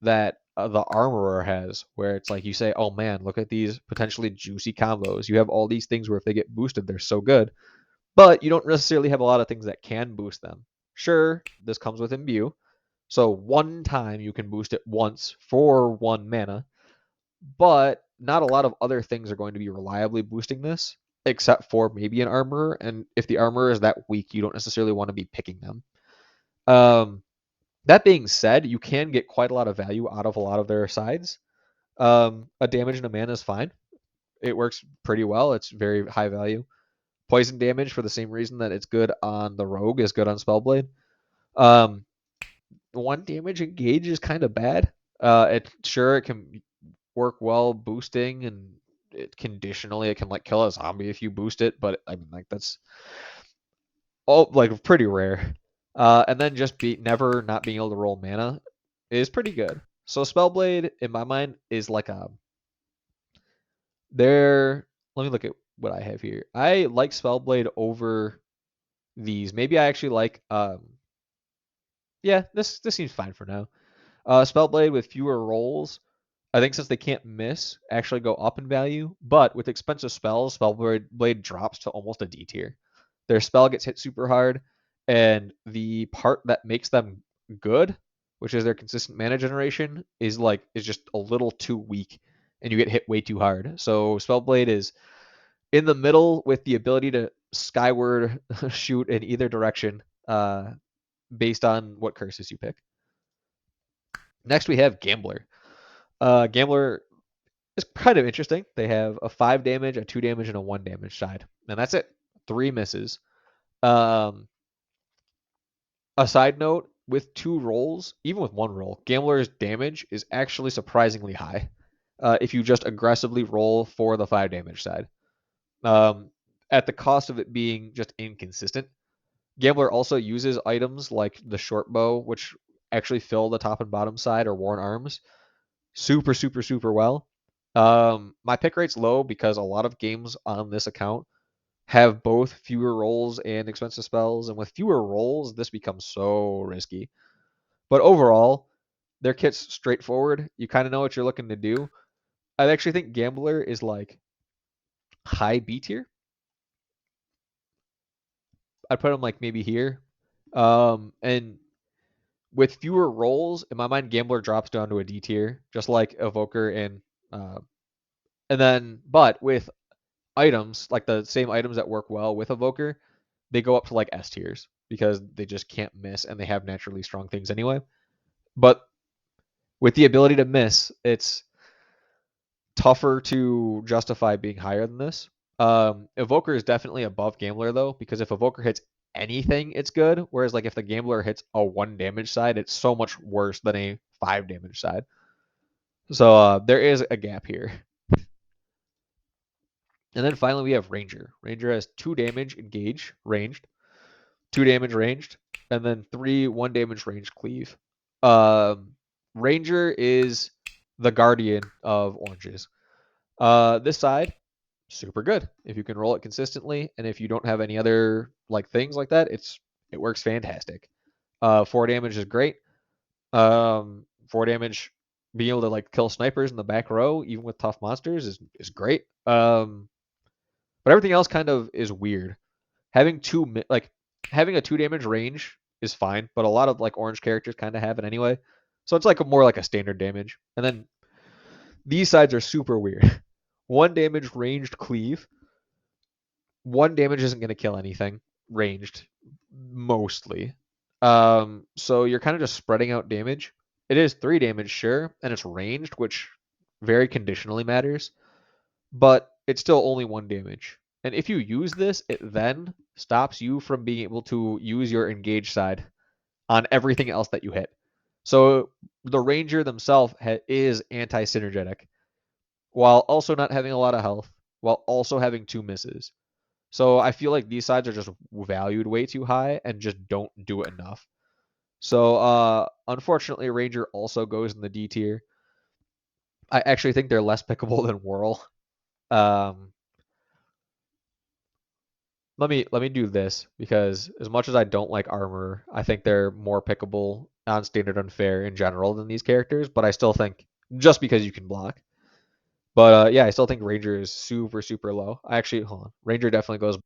that the armorer has, where it's like you say, oh man, look at these potentially juicy combos. You have all these things where if they get boosted, they're so good, but you don't necessarily have a lot of things that can boost them. Sure, this comes with imbue, So one time you can boost it once for 1 mana, but not a lot of other things are going to be reliably boosting this, except for maybe an armorer. And if the armorer is that weak, you don't necessarily want to be picking them. Um, that being said, you can get quite a lot of value out of a lot of their sides. A damage and a mana is fine. It works pretty well. It's very high value. Poison damage, for the same reason that it's good on the rogue, is good on spellblade. Um, one damage engage is kind of bad. It can work well boosting, and it can like kill a zombie if you boost it, but I mean like that's all like pretty rare. And then just be never not being able to roll mana is pretty good. So spellblade in my mind is like a there. Let me look at what I have here. I like spellblade over these. Maybe I actually like yeah, this seems fine for now. Spellblade with fewer rolls, I think since they can't miss, actually go up in value. But with expensive spells, Spellblade drops to almost a D tier. Their spell gets hit super hard, and the part that makes them good, which is their consistent mana generation, is just a little too weak, and you get hit way too hard. So Spellblade is in the middle with the ability to skyward shoot in either direction, based on what curses you pick. Next, we have Gambler. Gambler is kind of interesting. They have a 5 damage, a 2 damage, and a 1 damage side. And that's it. 3 misses. Um, a side note, with 2 rolls, even with 1 roll, Gambler's damage is actually surprisingly high if you just aggressively roll for the 5 damage side. At the cost of it being just inconsistent. Gambler also uses items like the short bow, which actually fill the top and bottom side or worn arms super, super, super well. My pick rate's low because a lot of games on this account have both fewer rolls and expensive spells, and with fewer rolls, this becomes so risky. But overall, their kit's straightforward. You kind of know what you're looking to do. I actually think Gambler is like high B tier. I'd put him like maybe here. And with fewer rolls, in my mind, Gambler drops down to a D tier, just like Evoker uh, and then, but with items, like the same items that work well with Evoker, they go up to like S tiers because they just can't miss and they have naturally strong things anyway. But with the ability to miss, it's tougher to justify being higher than this. Evoker is definitely above Gambler though, because if Evoker hits anything, it's good. Whereas like if the Gambler hits a 1 damage side, it's so much worse than a 5 damage side. So there is a gap here. And then finally we have Ranger. Ranger has 2 damage engage ranged, 2 damage ranged, and then 3 1 damage range cleave. Um, Ranger is the guardian of oranges. This side, super good. If you can roll it consistently, and if you don't have any other like things like that, it works fantastic. 4 damage is great. 4 damage, being able to like kill snipers in the back row, even with tough monsters, is great. But everything else kind of is weird. Having like having a 2 damage range is fine, but a lot of like orange characters kind of have it anyway. So it's like more like a standard damage. And then these sides are super weird. 1 damage ranged cleave. 1 damage isn't going to kill anything ranged mostly. So you're kind of just spreading out damage. It is 3 damage, sure, and it's ranged, which very conditionally matters, but it's still only 1 damage. And if you use this, it then stops you from being able to use your engage side on everything else that you hit. So the ranger themselves is anti-synergetic, while also not having a lot of health, while also having 2 misses. So I feel like these sides are just valued way too high and just don't do it enough. So unfortunately, Ranger also goes in the D tier. I actually think they're less pickable than Whirl. Um, let me do this because as much as I don't like armor, I think they're more pickable on standard unfair in general than these characters. But I still think just because you can block. But yeah, I still think Ranger is super super low. I actually hold on. Ranger definitely goes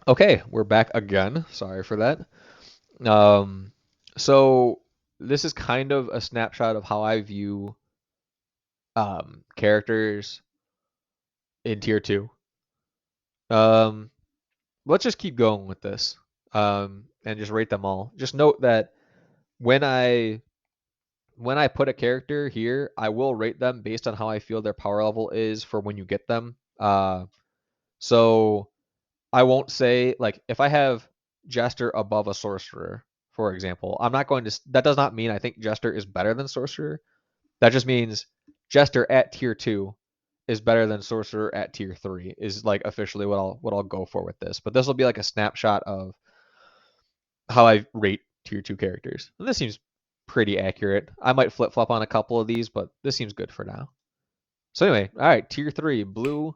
Okay, we're back again. Sorry for that. Um, so this is kind of a snapshot of how I view characters in tier two. Um, let's just keep going with this. And just rate them all. Just note that when I when I put a character here, I will rate them based on how I feel their power level is for when you get them. So I won't say like if I have Jester above a sorcerer, for example, I'm not going to. That does not mean I think Jester is better than sorcerer. That just means Jester at tier two is better than sorcerer at tier three. Is like officially what I'll go for with this. But this will be like a snapshot of how I rate tier two characters. And this seems pretty accurate. I might flip flop on a couple of these, but this seems good for now. So anyway, all right, tier three, blue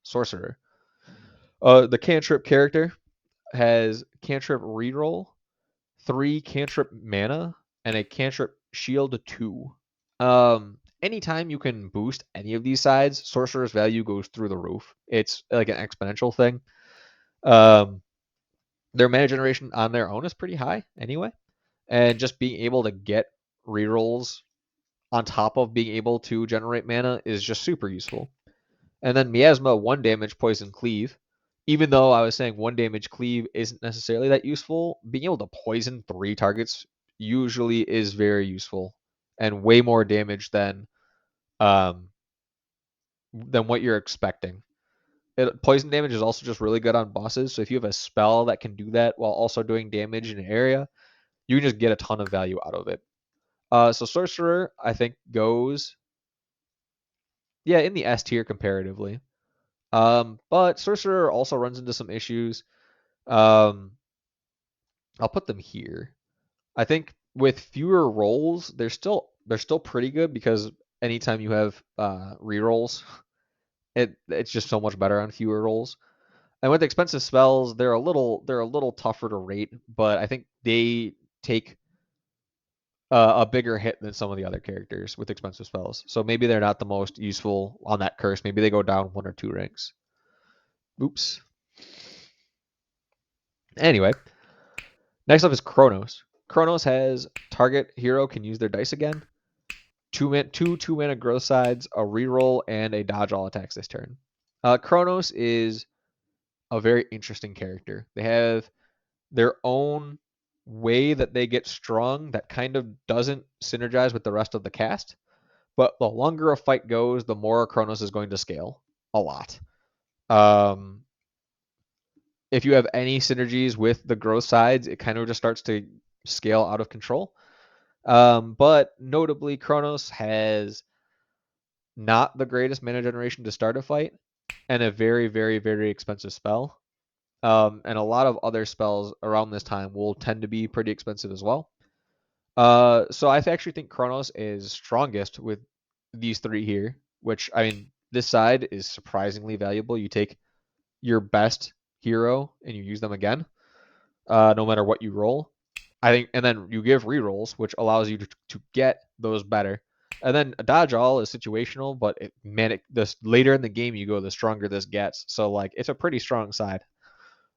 sorcerer. The cantrip character has cantrip reroll, 3 cantrip mana, and a cantrip shield 2. Anytime you can boost any of these sides, sorcerer's value goes through the roof. It's like an exponential thing. Um, their mana generation on their own is pretty high anyway, and just being able to get rerolls on top of being able to generate mana is just super useful. And then Miasma 1 damage poison cleave. Even though I was saying 1 damage cleave isn't necessarily that useful, being able to poison 3 targets usually is very useful and way more damage um than what you're expecting. Poison damage is also just really good on bosses, so if you have a spell that can do that while also doing damage in an area, you can just get a ton of value out of it. So sorcerer, I think goes yeah in the S tier comparatively. But sorcerer also runs into some issues. Um, I'll put them here. I think with fewer rolls, they're still pretty good because anytime you have rerolls, it's just so much better on fewer rolls. And with expensive spells, they're a little tougher to rate, but I think they take a bigger hit than some of the other characters with expensive spells. So maybe they're not the most useful on that curse. Maybe they go down 1 or 2 ranks. Oops. Anyway, next up is Chronos. Chronos has target hero can use their dice again. Two mana growth sides, a reroll, and a dodge all attacks this turn. Chronos is a very interesting character. They have their own way that they get strong that kind of doesn't synergize with the rest of the cast. But the longer a fight goes, the more Chronos is going to scale a lot. Um, if you have any synergies with the growth sides, it kind of just starts to scale out of control. But notably, Chronos has not the greatest mana generation to start a fight, and a very, very, very expensive spell. And a lot of other spells around this time will tend to be pretty expensive as well. So I actually think Chronos is strongest with these three here, which I mean, this side is surprisingly valuable. You take your best hero and you use them again, no matter what you roll. I think, and then you give rerolls, which allows you to get those better. And then a dodge all is situational, but this later in the game you go, the stronger this gets. So like it's a pretty strong side.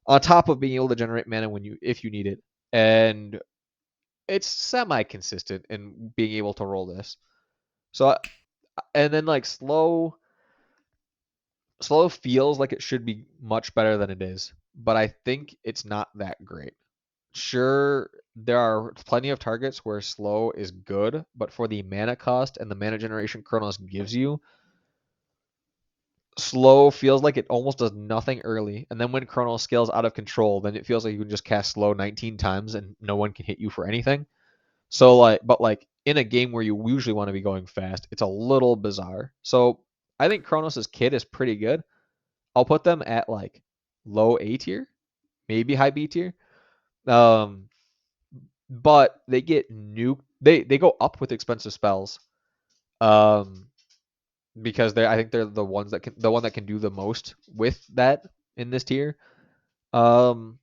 On top of being able to generate mana when you if you need it, and it's semi consistent in being able to roll this. So and then like slow feels like it should be much better than it is, but I think it's not that great. Sure, there are plenty of targets where slow is good, but for the mana cost and the mana generation Chronos gives you, slow feels like it almost does nothing early. And then when Chronos scales out of control, then it feels like you can just cast slow 19 times and no one can hit you for anything. So but in a game where you usually want to be going fast, it's a little bizarre. So I think Chronos' kit is pretty good. I'll put them at like low A tier, maybe high B tier. Um, but they get new. They go up with expensive spells. Um, because I think they're the one that can do the most with that in this tier. Um,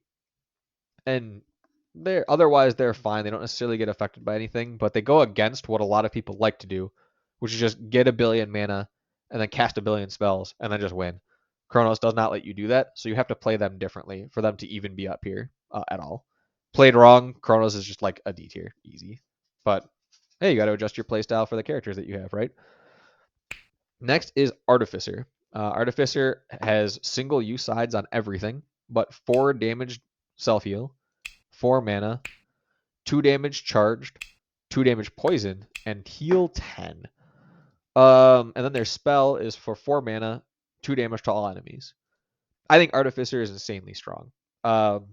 and they're fine. They don't necessarily get affected by anything, but they go against what a lot of people like to do, which is just get a billion mana and then cast a billion spells and then just win. Chronos does not let you do that, so you have to play them differently for them to even be up here at all. Played wrong, Chronos is just like a D tier, easy. But hey, you got to adjust your playstyle for the characters that you have, right? Next is Artificer. Artificer has single use sides on everything, but 4 damage self heal, 4 mana, 2 damage charged, 2 damage poison, and heal 10. And then their spell is for 4 mana, 2 damage to all enemies. I think Artificer is insanely strong. Um,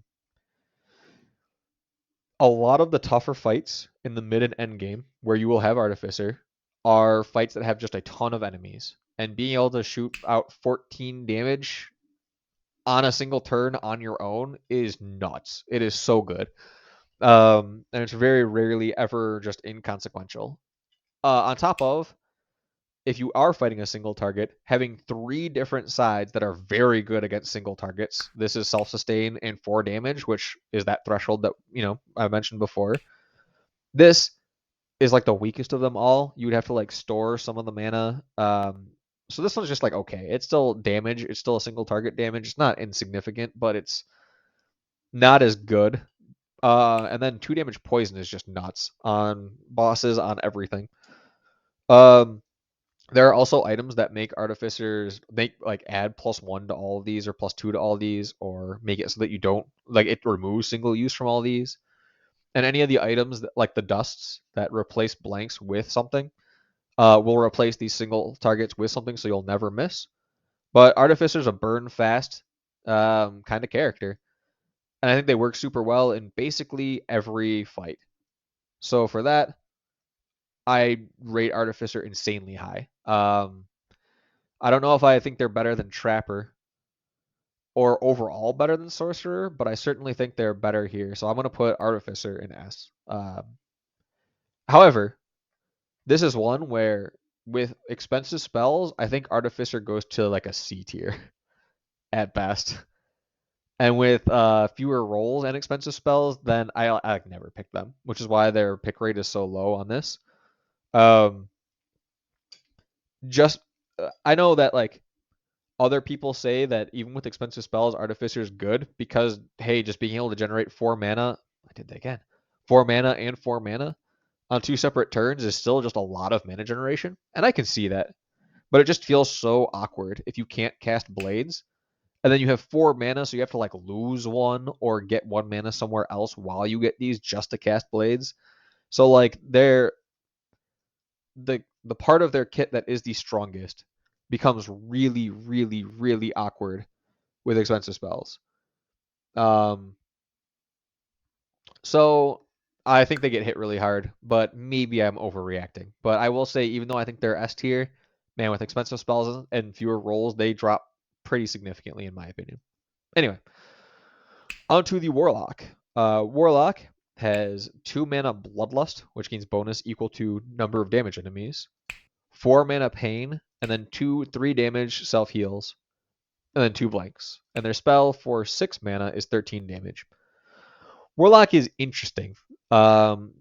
a lot of the tougher fights in the mid and end game where you will have Artificer are fights that have just a ton of enemies. And being able to shoot out 14 damage on a single turn on your own is nuts. It is so good. And it's very rarely ever just inconsequential. On top of, if you are fighting a single target, having 3 different sides that are very good against single targets. This is self-sustain and 4 damage, which is that threshold that, I mentioned before. This is like the weakest of them all. You would have to like store some of the mana. So this one's just like okay. It's still damage. It's still a single target damage. It's not insignificant, but it's not as good. And then 2 damage poison is just nuts on bosses, on everything. Um, there are also items that make artificers add +1 to all of these or +2 to all of these, or make it so that you don't like it removes single use from all of these. And any of the items that like the dusts that replace blanks with something will replace these single targets with something, so you'll never miss. But Artificer's a burn fast kind of character, and I think they work super well in basically every fight. So for that, I rate Artificer insanely high. I don't know if I think they're better than Trapper or overall better than Sorcerer, but I certainly think they're better here. So I'm going to put Artificer in S. However, this is one where with expensive spells, I think Artificer goes to like a C tier at best. And with fewer rolls and expensive spells, then I never pick them, which is why their pick rate is so low on this. Um, just I know that like other people say that even with expensive spells, Artificer is good because hey, just being able to generate 4 mana. I did that again. 4 mana and 4 mana on 2 separate turns is still just a lot of mana generation, and I can see that. But it just feels so awkward if you can't cast blades, and then you have 4 mana, so you have to like lose 1 or get 1 mana somewhere else while you get these just to cast blades. So like the part of their kit that is the strongest becomes really, really, really awkward with expensive spells. Um, so I think they get hit really hard, but maybe I'm overreacting. But I will say, even though I think they're S tier, man, with expensive spells and fewer rolls, they drop pretty significantly, in my opinion. Anyway, onto the Warlock. Warlock has 2 mana Bloodlust, which gains bonus equal to number of damage enemies, 4 mana Pain, and then 3 damage self heals, and then 2 blanks. And their spell for 6 mana is 13 damage. Warlock is interesting. Um,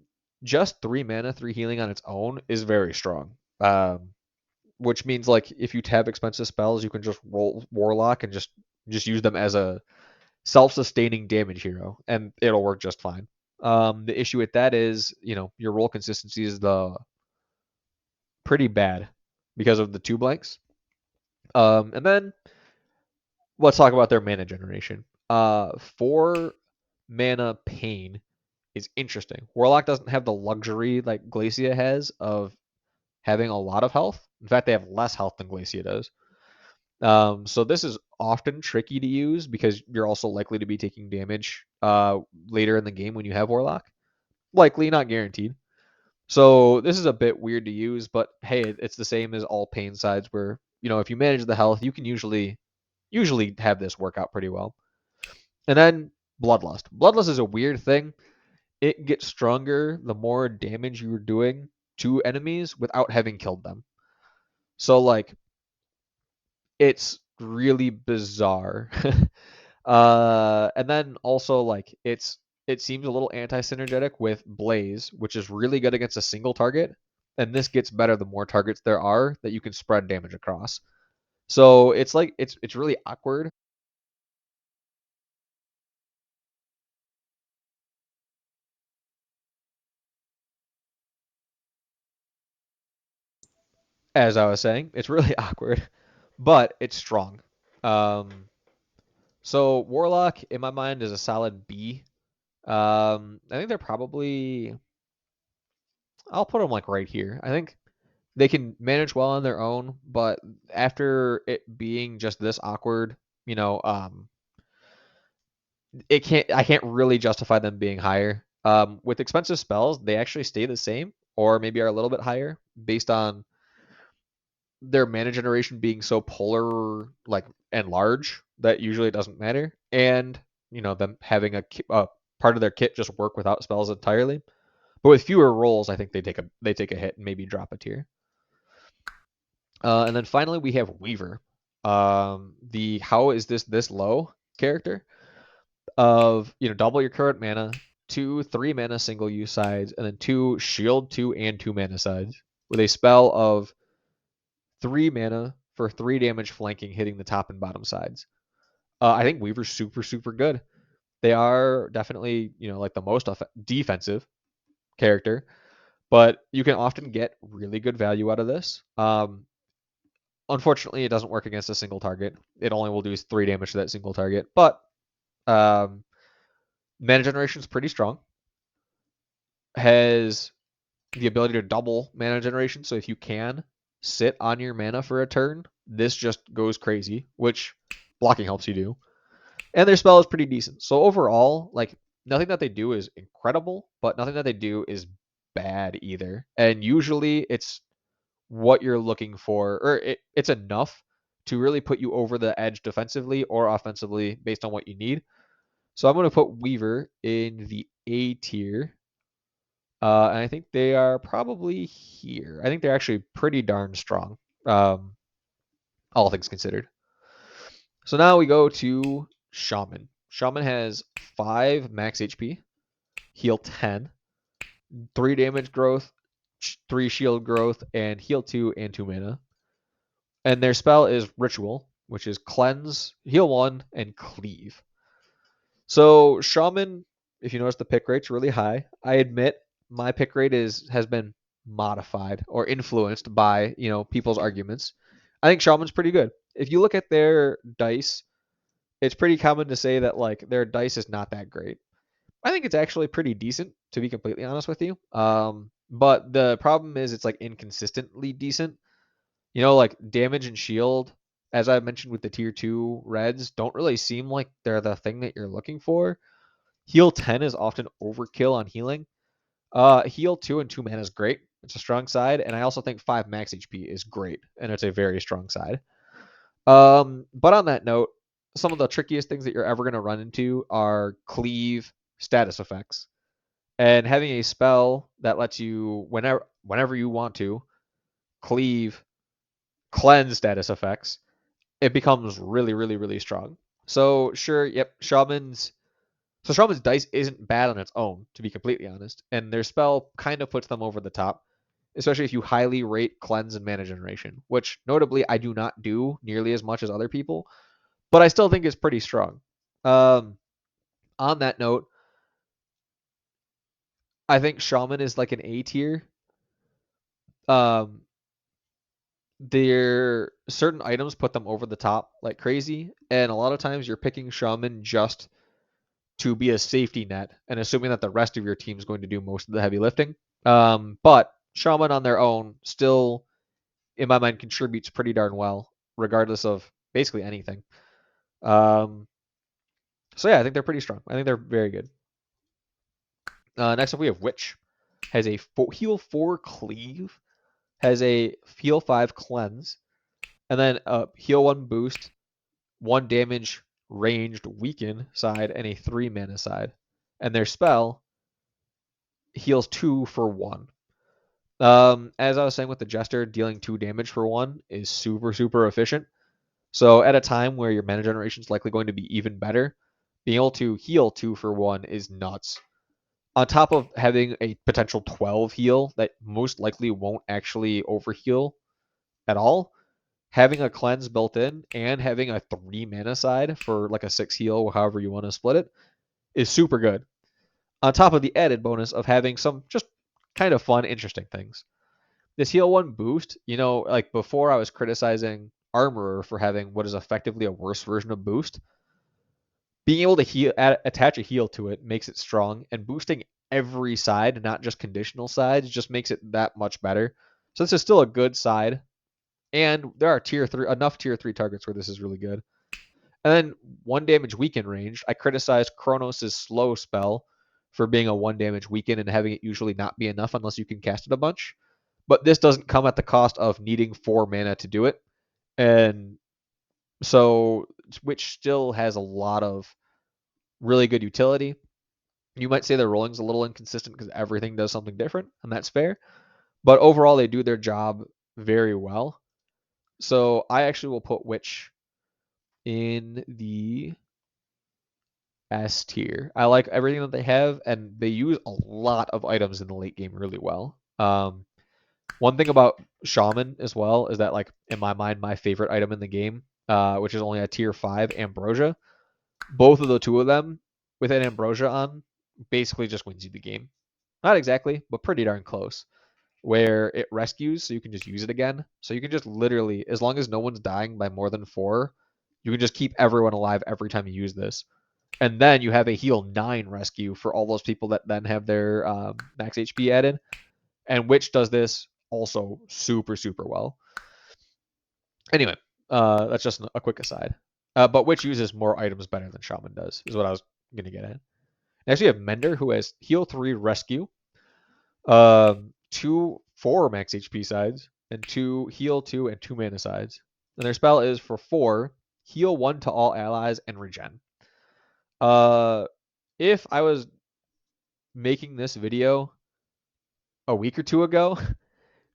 just 3 mana, 3 healing on its own is very strong. Which means like if you tab expensive spells, you can just roll Warlock and just use them as a self-sustaining damage hero, and it'll work just fine. The issue with that is, your roll consistency is the pretty bad because of the 2 blanks. And then let's talk about their mana generation. 4 mana Pain is interesting. Warlock doesn't have the luxury like Glacia has of having a lot of health. In fact, they have less health than Glacia does. So this is often tricky to use because you're also likely to be taking damage later in the game when you have Warlock. Likely, not guaranteed. So this is a bit weird to use, but hey, it's the same as all pain sides where, if you manage the health, you can usually have this work out pretty well. And then Bloodlust. Bloodlust is a weird thing. It gets stronger the more damage you're doing to enemies without having killed them. So like it's really bizarre. And then also like it seems a little anti-synergetic with Blaze, which is really good against a single target, and this gets better the more targets there are that you can spread damage across. So it's like it's really awkward. As I was saying, it's really awkward, but it's strong. Um, so Warlock, in my mind, is a solid B. I think they're probably. I'll put them like right here. I think they can manage well on their own, but after it being just this awkward, you know, it can't. I can't really justify them being higher. With expensive spells, they actually stay the same, or maybe are a little bit higher based on their mana generation being so polar like and large that usually it doesn't matter, and them having a part of their kit just work without spells entirely. But with fewer rolls, I think they take a hit and maybe drop a tier. And then finally we have Weaver, the how is this low character of double your current mana, 2 3 mana single use sides, and then 2 shield 2 and 2 mana sides with a spell of 3 mana for 3 damage flanking, hitting the top and bottom sides. I think Weaver's super, super good. They are definitely, like the most defensive character, but you can often get really good value out of this. Unfortunately, it doesn't work against a single target. It only will do 3 damage to that single target, but um, mana generation is pretty strong. Has the ability to double mana generation, so if you can sit on your mana for a turn, this just goes crazy, which blocking helps you do. And their spell is pretty decent. So overall, like nothing that they do is incredible, but nothing that they do is bad either. And usually it's what you're looking for, or it's enough to really put you over the edge defensively or offensively based on what you need. So I'm going to put Weaver in the A tier. And I think they are probably here. I think they're actually pretty darn strong, um, all things considered. So now we go to Shaman. Shaman has 5 max HP, heal 10, 3 damage growth, 3 shield growth, and heal 2 and 2 mana. And their spell is Ritual, which is cleanse, heal 1, and cleave. So Shaman, if you notice, the pick rate's really high. I admit my pick rate has been modified or influenced by people's arguments. I think Shaman's pretty good. If you look at their dice, it's pretty common to say that like their dice is not that great. I think it's actually pretty decent, to be completely honest with you. But the problem is it's like inconsistently decent. Like damage and shield, as I mentioned with the tier 2 reds, don't really seem like they're the thing that you're looking for. Heal 10 is often overkill on healing. Heal 2 and 2 mana is great. It's a strong side, and I also think 5 max HP is great, and it's a very strong side. But on that note, some of the trickiest things that you're ever going to run into are cleave status effects. And having a spell that lets you whenever you want to cleave cleanse status effects, it becomes really, really, really strong. So sure, yep, Shaman's dice isn't bad on its own, to be completely honest, and their spell kind of puts them over the top, especially if you highly rate cleanse and mana generation, which notably I do not do nearly as much as other people, but I still think it's pretty strong. Um, on that note, I think Shaman is like an A tier. Um, their certain items put them over the top like crazy, and a lot of times you're picking Shaman just to be a safety net and assuming that the rest of your team is going to do most of the heavy lifting. But Shaman on their own still, in my mind, contributes pretty darn well, regardless of basically anything. Um, so yeah, I think they're pretty strong. I think they're very good. Next up, we have Witch. Has a heal 4 cleave, has a heal 5 cleanse, and then a heal 1 boost, 1 damage ranged weaken side, and a 3 mana side. And their spell heals 2 for 1. As I was saying with the Jester, dealing 2 damage for 1 is super, super efficient. So at a time where your mana generation is likely going to be even better, being able to heal 2 for 1 is nuts. On top of having a potential 12 heal that most likely won't actually overheal at all, having a cleanse built in and having a 3 mana side for like a 6 heal or however you want to split it is super good. On top of the added bonus of having some just kind of fun, interesting things. This heal 1 boost, like before I was criticizing Armorer for having what is effectively a worse version of boost. Being able to attach a heal to it makes it strong, and boosting every side, not just conditional sides, just makes it that much better. So this is still a good side, and there are enough tier 3 targets where this is really good. And then 1 damage weaken ranged. I criticized Chronos' slow spell for being a 1 damage weaken and having it usually not be enough unless you can cast it a bunch. But this doesn't come at the cost of needing 4 mana to do it. And so, which still has a lot of really good utility. You might say the rolling's a little inconsistent because everything does something different, and that's fair. But overall, they do their job very well. So I actually will put Witch in the S tier. I like everything that they have, and they use a lot of items in the late game really well. One thing about Shaman as well is that, like, in my mind, my favorite item in the game, which is only a tier 5, Ambrosia, both of the two of them with an Ambrosia on basically just wins you the game. Not exactly, but pretty darn close. Where it rescues, so you can just use it again. So you can just literally, as long as no one's dying by more than 4, you can just keep everyone alive every time you use this. And then you have a heal 9 rescue for all those people that then have their max HP added. And Witch does this also super, super well. Anyway, that's just a quick aside. But Witch uses more items better than Shaman does, is what I was going to get at. Next, we have Mender, who has heal 3 rescue, 4 max HP sides, and 2 heal 2 and 2 mana sides. And their spell is for 4, heal 1 to all allies and regen. If I was making this video a week or two ago,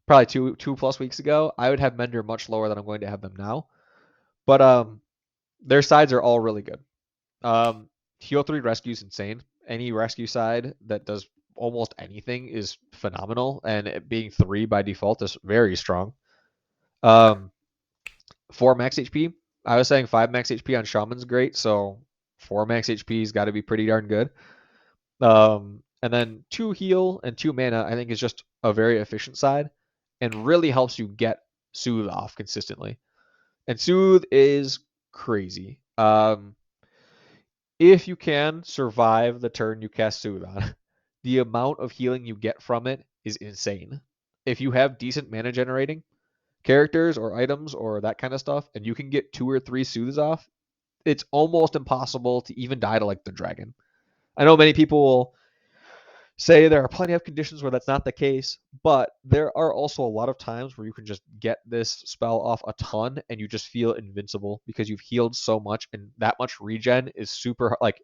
probably two plus weeks ago, I would have Mender much lower than I'm going to have them now. But their sides are all really good. Heal 3 rescue is insane. Any rescue side that does almost anything is phenomenal, and it being 3 by default is very strong. 4 max HP. I was saying 5 max HP on Shaman's great, so 4 max HP's got to be pretty darn good. And then 2 heal and 2 mana, I think, is just a very efficient side and really helps you get Soothe off consistently. And Soothe is crazy. If you can survive the turn you cast Soothe on, the amount of healing you get from it is insane. If you have decent mana generating characters or items or that kind of stuff, and you can get 2 or 3 Soothes off, it's almost impossible to even die to like the dragon. I know many people will say there are plenty of conditions where that's not the case, but there are also a lot of times where you can just get this spell off a ton and you just feel invincible because you've healed so much, and that much regen is super, like,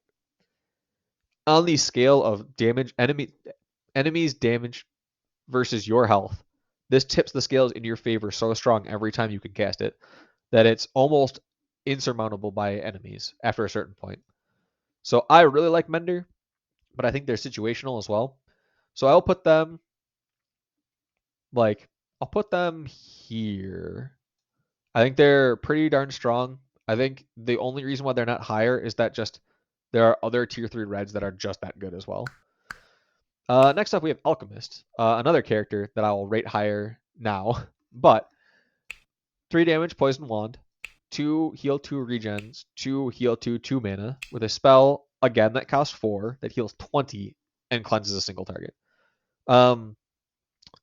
on the scale of enemies damage versus your health. This tips the scales in your favor so strong every time you can cast it that it's almost insurmountable by enemies after a certain point. So I really like Mender, but I think they're situational as well. So I'll put them here. I think they're pretty darn strong. I think the only reason why they're not higher is that just there are other tier 3 reds that are just that good as well. Next up, we have Alchemist, another character that I will rate higher now, but 3 damage, poison wand, 2 heal 2 regens, 2 heal 2, 2 mana, with a spell, again, that costs 4, that heals 20 and cleanses a single target.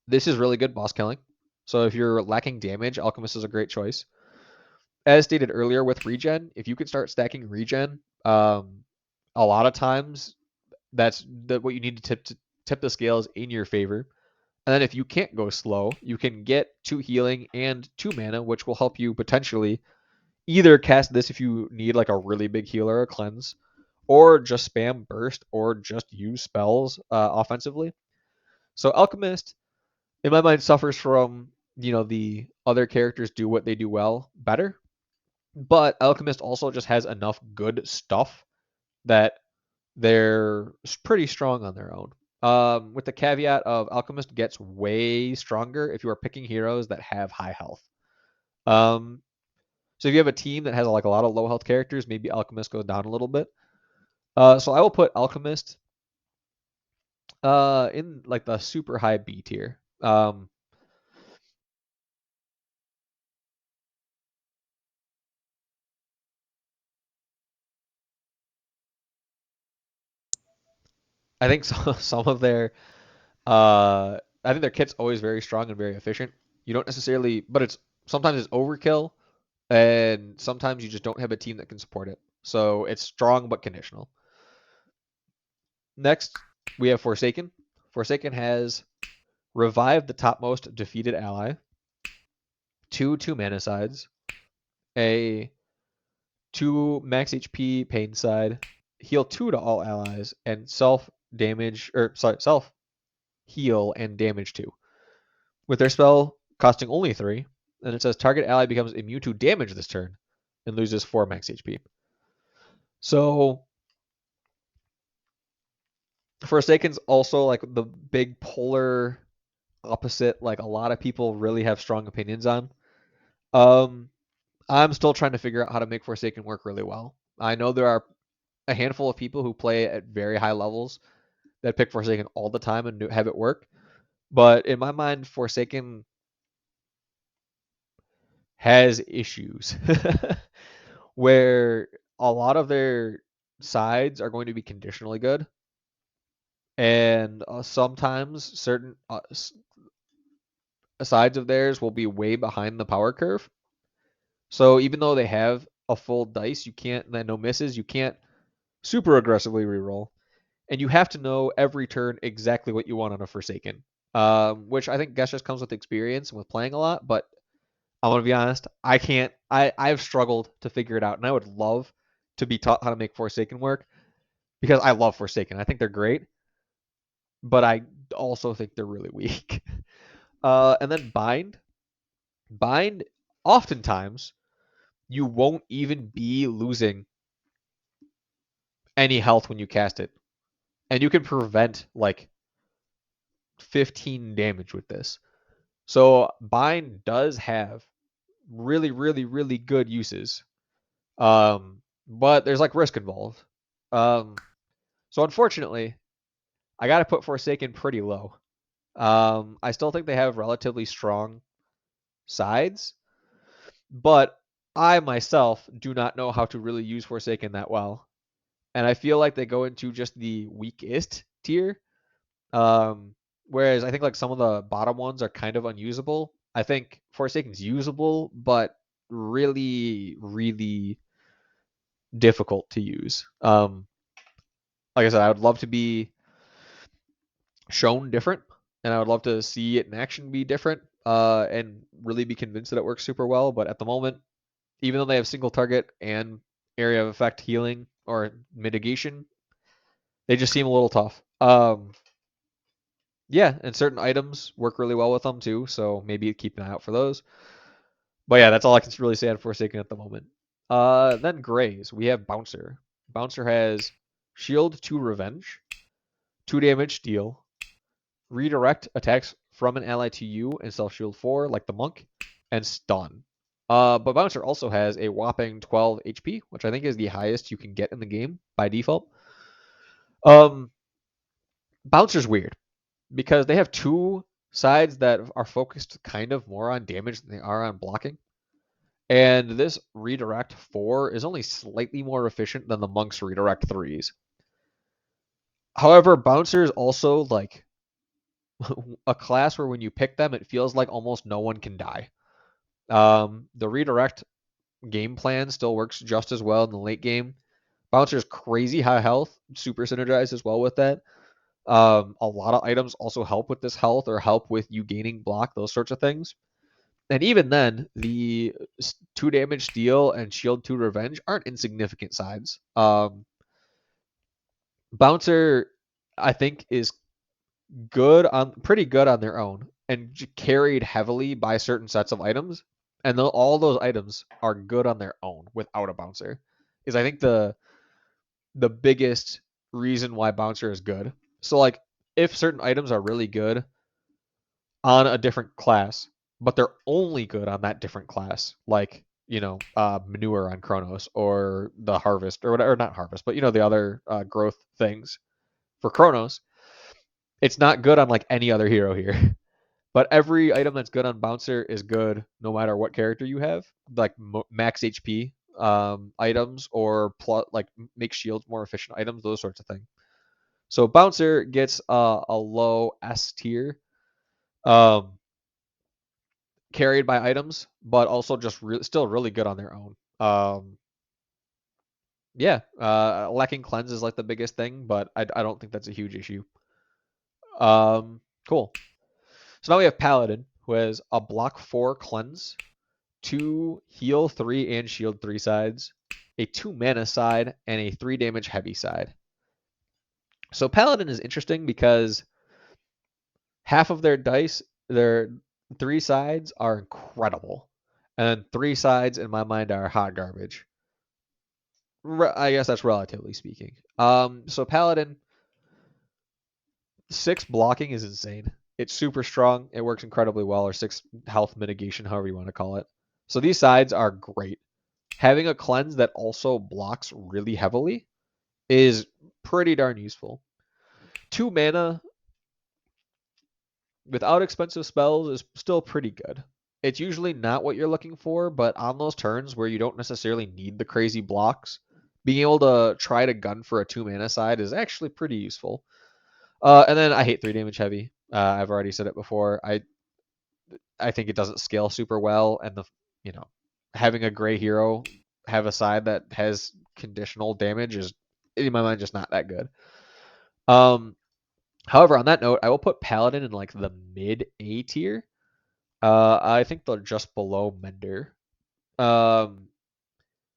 This is really good boss killing. So if you're lacking damage, Alchemist is a great choice. As stated earlier with regen, if you can start stacking regen, a lot of times that's what you need to tip the scales in your favor. And then if you can't go slow, you can get 2 healing and 2 mana, which will help you potentially either cast this if you need like a really big healer or cleanse, or just spam burst, or just use spells offensively. So Alchemist, in my mind, suffers from, the other characters do what they do well better. But Alchemist also just has enough good stuff that they're pretty strong on their own. With the caveat of Alchemist gets way stronger if you are picking heroes that have high health. Um, so if you have a team that has like a lot of low health characters, maybe Alchemist goes down a little bit. So I will put Alchemist in like the super high B tier. I think some of their I think their kit's always very strong and very efficient. You don't necessarily, but it's sometimes it's overkill, and sometimes you just don't have a team that can support it. So it's strong but conditional. Next, we have Forsaken. Forsaken has revive the topmost defeated ally, two mana sides, a 2 max HP pain side, heal 2 to all allies, and self heal and damage 2. With their spell costing only 3, and it says target ally becomes immune to damage this turn and loses 4 max HP. So Forsaken's also like the big polar opposite, like a lot of people really have strong opinions on. Um, I'm still trying to figure out how to make Forsaken work really well. I know there are a handful of people who play at very high levels that pick Forsaken all the time and have it work. But in my mind, Forsaken has issues where a lot of their sides are going to be conditionally good, and sometimes certain sides of theirs will be way behind the power curve. So even though they have a full dice, you can't, and no misses, you can't super aggressively reroll, and you have to know every turn exactly what you want on a Forsaken, which I think guess just comes with experience and with playing a lot. But I'm gonna be honest, I can't. I've struggled to figure it out, and I would love to be taught how to make Forsaken work because I love Forsaken. I think they're great, but I also think they're really weak. And then Bind. Bind, oftentimes you won't even be losing any health when you cast it, and you can prevent like 15 damage with this. So Bind does have really, really, really good uses. But there's like risk involved. Um, so unfortunately, I gotta put Forsaken pretty low. I still think they have relatively strong sides, but I myself do not know how to really use Forsaken that well. And I feel like they go into just the weakest tier. Um, Whereas I think like some of the bottom ones are kind of unusable. I think Forsaken's usable, but really, really difficult to use. Like I said, I would love to be shown different, and I would love to see it in action be different, and really be convinced that it works super well. But at the moment, even though they have single target and area of effect healing or mitigation, they just seem a little tough. Yeah, and certain items work really well with them too, so maybe keep an eye out for those. But yeah, that's all I can really say on Forsaken at the moment. Then Grays, we have Bouncer. Bouncer has Shield to Revenge, 2 damage steal, redirect attacks from an ally to you and self shield 4, like the monk, and stun. But Bouncer also has a whopping 12 HP, which I think is the highest you can get in the game by default. Um, Bouncer's weird because they have two sides that are focused kind of more on damage than they are on blocking. And this redirect 4 is only slightly more efficient than the monk's redirect 3s. However, Bouncer is also like a class where when you pick them, it feels like almost no one can die. The redirect game plan still works just as well in the late game. Bouncer's crazy high health, super synergized as well with that. A lot of items also help with this health or help with you gaining block, those sorts of things. And even then, the 2 damage steal and shield 2 revenge aren't insignificant sides. Bouncer, I think, is pretty good on their own, and carried heavily by certain sets of items. And all those items are good on their own without a bouncer. Is I think the biggest reason why bouncer is good. So like if certain items are really good on a different class, but they're only good on that different class, like manure on Chronos or the harvest or whatever, not harvest, but the other growth things for Chronos. It's not good on like any other hero here. But every item that's good on Bouncer is good no matter what character you have, like max HP items or like make shields more efficient items, those sorts of things. So Bouncer gets a low S tier, um, carried by items, but also just still really good on their own. Yeah, lacking cleanse is like the biggest thing, but I don't think that's a huge issue. Cool. So now we have Paladin, who has a block 4 cleanse, 2 heal 3 and shield 3 sides, a 2 mana side, and a 3 damage heavy side. So Paladin is interesting because half of their dice, their 3 sides are incredible. And 3 sides, in my mind, are hot garbage. I guess that's relatively speaking. So Paladin, 6 blocking is insane. It's super strong. It works incredibly well, or 6 health mitigation, however you want to call it. So these sides are great. Having a cleanse that also blocks really heavily is pretty darn useful. 2 mana without expensive spells is still pretty good. It's usually not what you're looking for, but on those turns where you don't necessarily need the crazy blocks, being able to try to gun for a 2 mana side is actually pretty useful. And then I hate 3 damage heavy. I've already said it before. I think it doesn't scale super well, and having a gray hero have a side that has conditional damage is in my mind just not that good. However, on that note, I will put Paladin in like the mid A tier. I think they're just below Mender. Um,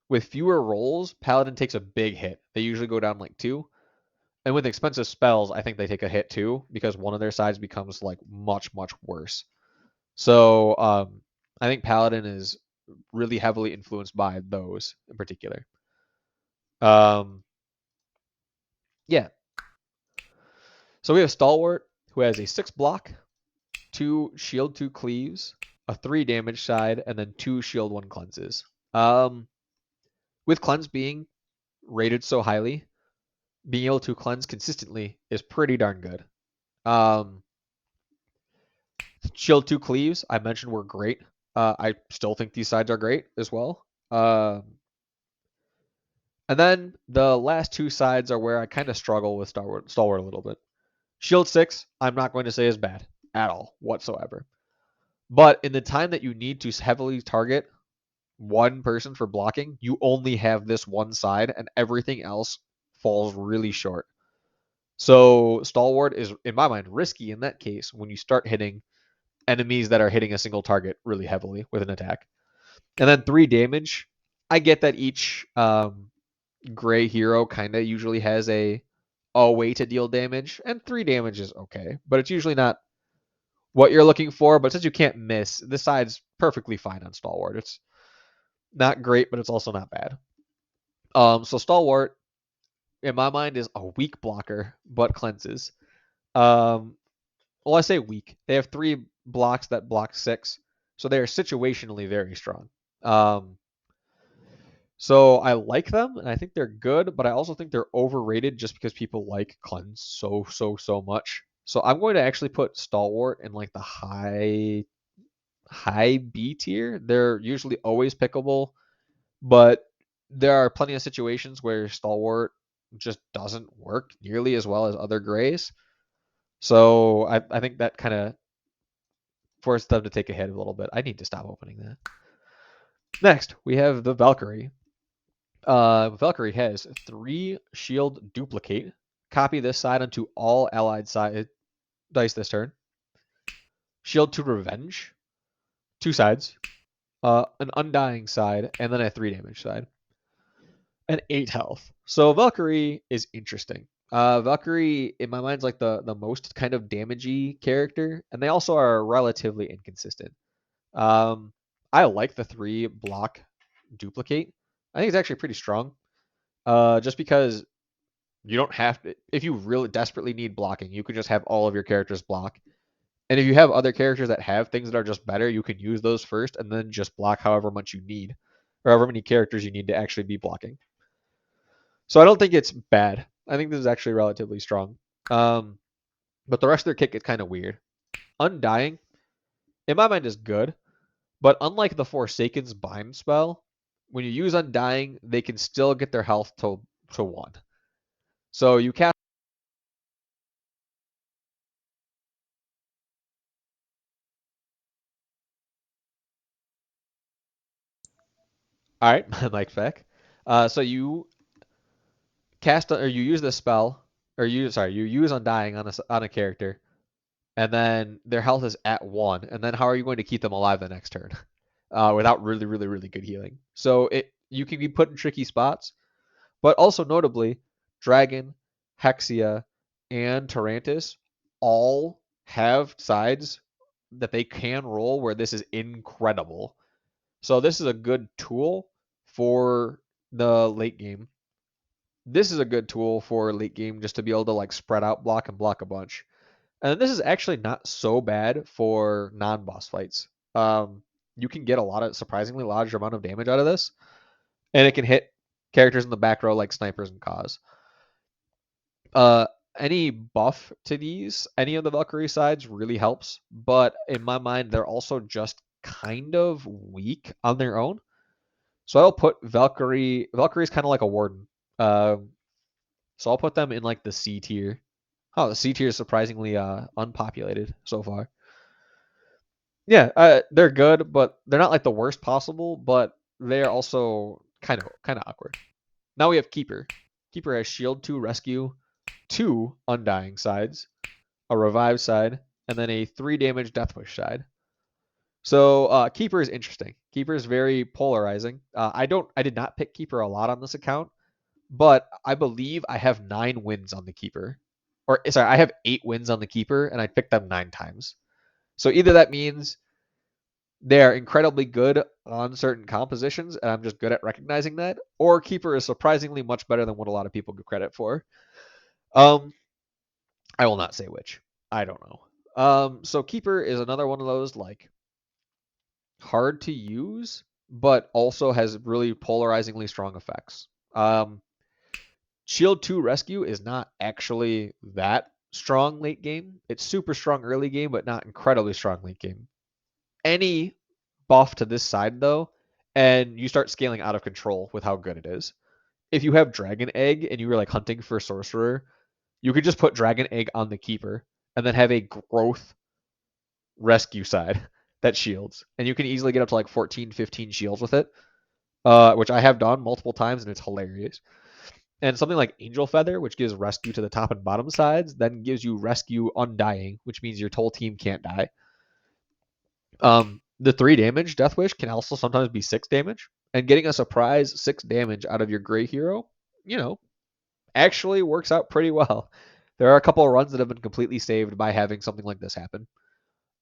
with fewer rolls, Paladin takes a big hit. They usually go down like 2. And with expensive spells, I think they take a hit too because one of their sides becomes like much, much worse. So I think Paladin is really heavily influenced by those in particular. Um, yeah. So we have Stalwart, who has a 6 block, 2 shield, 2 cleaves, a 3 damage side, and then 2 shield, 1 cleanses. With cleanse being rated so highly, being able to cleanse consistently is pretty darn good. Shield 2 cleaves, I mentioned, were great. I still think these sides are great as well. And then the last 2 sides are where I kind of struggle with Stalwart a little bit. Shield 6, I'm not going to say is bad at all whatsoever. But in the time that you need to heavily target one person for blocking, you only have this one side, and everything else falls really short. So Stalwart is, in my mind, risky in that case when you start hitting enemies that are hitting a single target really heavily with an attack. And then 3 damage. I get that each gray hero kind of usually has a way to deal damage, and 3 damage is okay, but it's usually not what you're looking for. But since you can't miss, this side's perfectly fine on Stalwart. It's not great, but it's also not bad. So Stalwart, in my mind, is a weak blocker, but cleanses. Um, well, I say weak. They have 3 blocks that block 6, so they are situationally very strong. So I like them, and I think they're good, but I also think they're overrated just because people like cleanse so much. So I'm going to actually put Stalwart in like the high B tier. They're usually always pickable, but there are plenty of situations where Stalwart just doesn't work nearly as well as other grays. So I think that kind of forced them to take a hit a little bit. I need to stop opening that. Next, we have the Valkyrie. Valkyrie has 3 shield duplicate. Copy this side onto all allied side dice this turn. Shield to revenge. 2 sides. An undying side, and then a 3 damage side. And 8 health. So Valkyrie is interesting. Valkyrie, in my mind, is like the most kind of damagey character, and they also are relatively inconsistent. I like the 3 block duplicate. I think it's actually pretty strong. Just because you don't have to, if you really desperately need blocking, you can just have all of your characters block, And if you have other characters that have things that are just better, you can use those first and then just block however much you need, or however many characters you need to actually be blocking. So I don't think it's bad. I think this is actually relatively strong. Um, but the rest of their kit gets kind of weird. Undying, in my mind, is good, but unlike the Forsaken's Bind spell, when you use Undying, they can still get their health to 1. So you cast. All right, Mike Feck. So you cast or you use this spell, or you use Undying on a character, and then their health is at 1, and then how are you going to keep them alive the next turn without really, really, really good healing? So you can be put in tricky spots, but also notably, Dragon, Hexia, and Tarantus all have sides that they can roll where this is incredible. So this is a good tool for the late game. This is a good tool for late game just to be able to like spread out block and block a bunch. And this is actually not so bad for non-boss fights. You can get a lot of surprisingly large amount of damage out of this, and it can hit characters in the back row like snipers and Cause. Uh, any buff to these, any of the Valkyrie sides really helps, but in my mind, they're also just kind of weak on their own. So I'll put Valkyrie. Valkyrie is kind of like a warden. Um, so I'll put them in like the C tier. Oh, the C tier is surprisingly unpopulated so far. Yeah, they're good, but they're not like the worst possible. But they're also kind of awkward. Now we have Keeper. Keeper has Shield 2 Rescue, 2 Undying sides, a Revive side, and then a 3 damage Death Wish side. So Keeper is interesting. Keeper is very polarizing. I did not pick Keeper a lot on this account, but I believe I have 9 wins on the Keeper. Or sorry, I have 8 wins on the Keeper, and I picked them 9 times. So either that means they're incredibly good on certain compositions, and I'm just good at recognizing that, or Keeper is surprisingly much better than what a lot of people give credit for. Um, I will not say which. I don't know. So Keeper is another one of those like hard to use, but also has really polarizingly strong effects. Shield 2 Rescue is not actually that strong late game. It's super strong early game, but not incredibly strong late game. Any buff to this side though, and you start scaling out of control with how good it is. If you have Dragon Egg and you were like hunting for Sorcerer, you could just put Dragon Egg on the Keeper and then have a growth rescue side that shields. And you can easily get up to like 14, 15 shields with it, which I have done multiple times and it's hilarious. And something like Angel Feather, which gives rescue to the top and bottom sides, then gives you rescue undying, which means your whole team can't die. The 3 damage Death Wish can also sometimes be 6 damage, and getting a surprise 6 damage out of your Gray Hero, you know, actually works out pretty well. There are a couple of runs that have been completely saved by having something like this happen.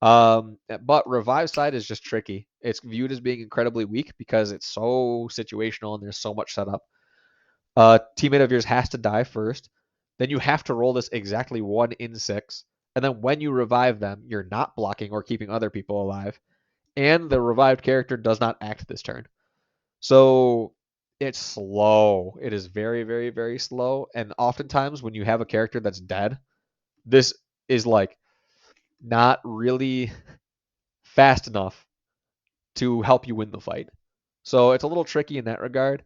But Revive side is just tricky. It's viewed as being incredibly weak because it's so situational and there's so much setup. Teammate of yours has to die first. Then you have to roll this exactly 1 in 6. And then when you revive them, you're not blocking or keeping other people alive. And the revived character does not act this turn. So it's slow. It is very, very, very slow. And oftentimes when you have a character that's dead, this is like not really fast enough to help you win the fight. So it's a little tricky in that regard.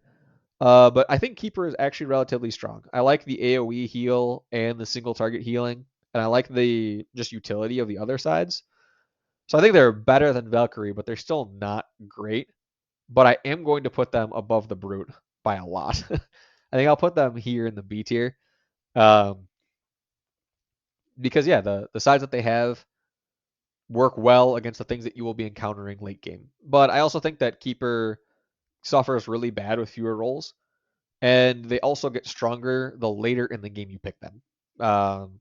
But I think Keeper is actually relatively strong. I like the AoE heal and the single target healing, and I like the just utility of the other sides. So I think they're better than Valkyrie, but they're still not great. But I am going to put them above the Brute by a lot. I think I'll put them here in the B tier. Um, because yeah, the sides that they have work well against the things that you will be encountering late game. But I also think that Keeper suffers really bad with fewer rolls, and they also get stronger the later in the game you pick them. Um,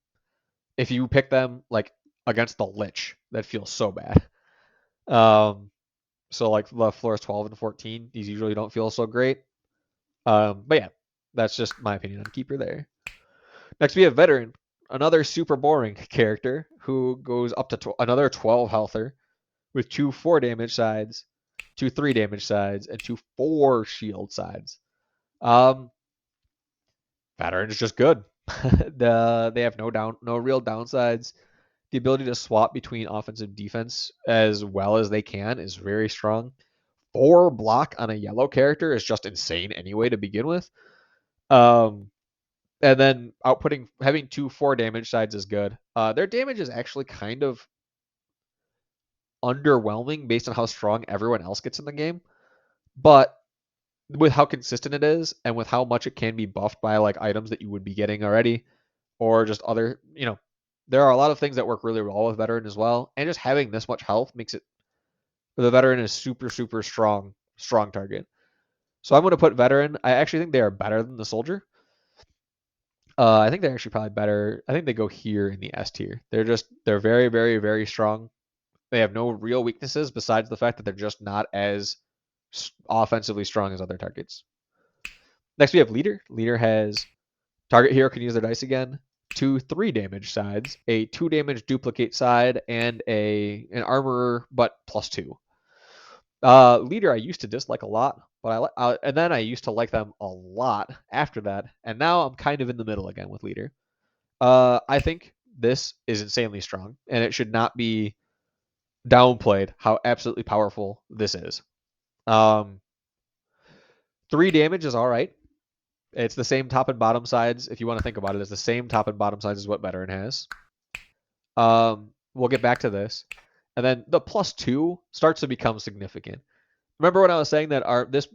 if you pick them like against the Lich, that feels so bad. Um, so like the floors 12 and 14, these usually don't feel so great. But yeah, that's just my opinion on Keeper there. Next we have Veteran, another super boring character who goes up to another 12 healther with 2 4 damage sides, 2 3 damage sides, and 2 4 shield sides. Um, Veteran is just good. They have no real downsides. The ability to swap between offensive defense as well as they can is very strong. 4 block on a yellow character is just insane anyway to begin with. And then having 2 4 damage sides is good. Their damage is actually kind of underwhelming based on how strong everyone else gets in the game, but with how consistent it is and with how much it can be buffed by like items that you would be getting already or just other, there are a lot of things that work really well with veteran as well, and just having this much health makes it the veteran is super strong target. So I'm going to put veteran. I actually think they are better than the soldier. I think they're actually probably better. I think they go here in the S tier. They're very strong. They have no real weaknesses besides the fact that they're just not as offensively strong as other targets. Next we have leader. Leader has target hero can use their dice again. 2 3 damage sides, a 2 damage duplicate side, and an armorer but +2. Leader I used to dislike a lot, but and then I used to like them a lot after that, and now I'm kind of in the middle again with leader. I think this is insanely strong, and it should not be downplayed how absolutely powerful this is. 3 damage is all right. It's the same top and bottom sides. If you want to think about it, it's the same top and bottom sides as what veteran has. We'll get back to this, and then the +2 starts to become significant. Remember when I was saying that this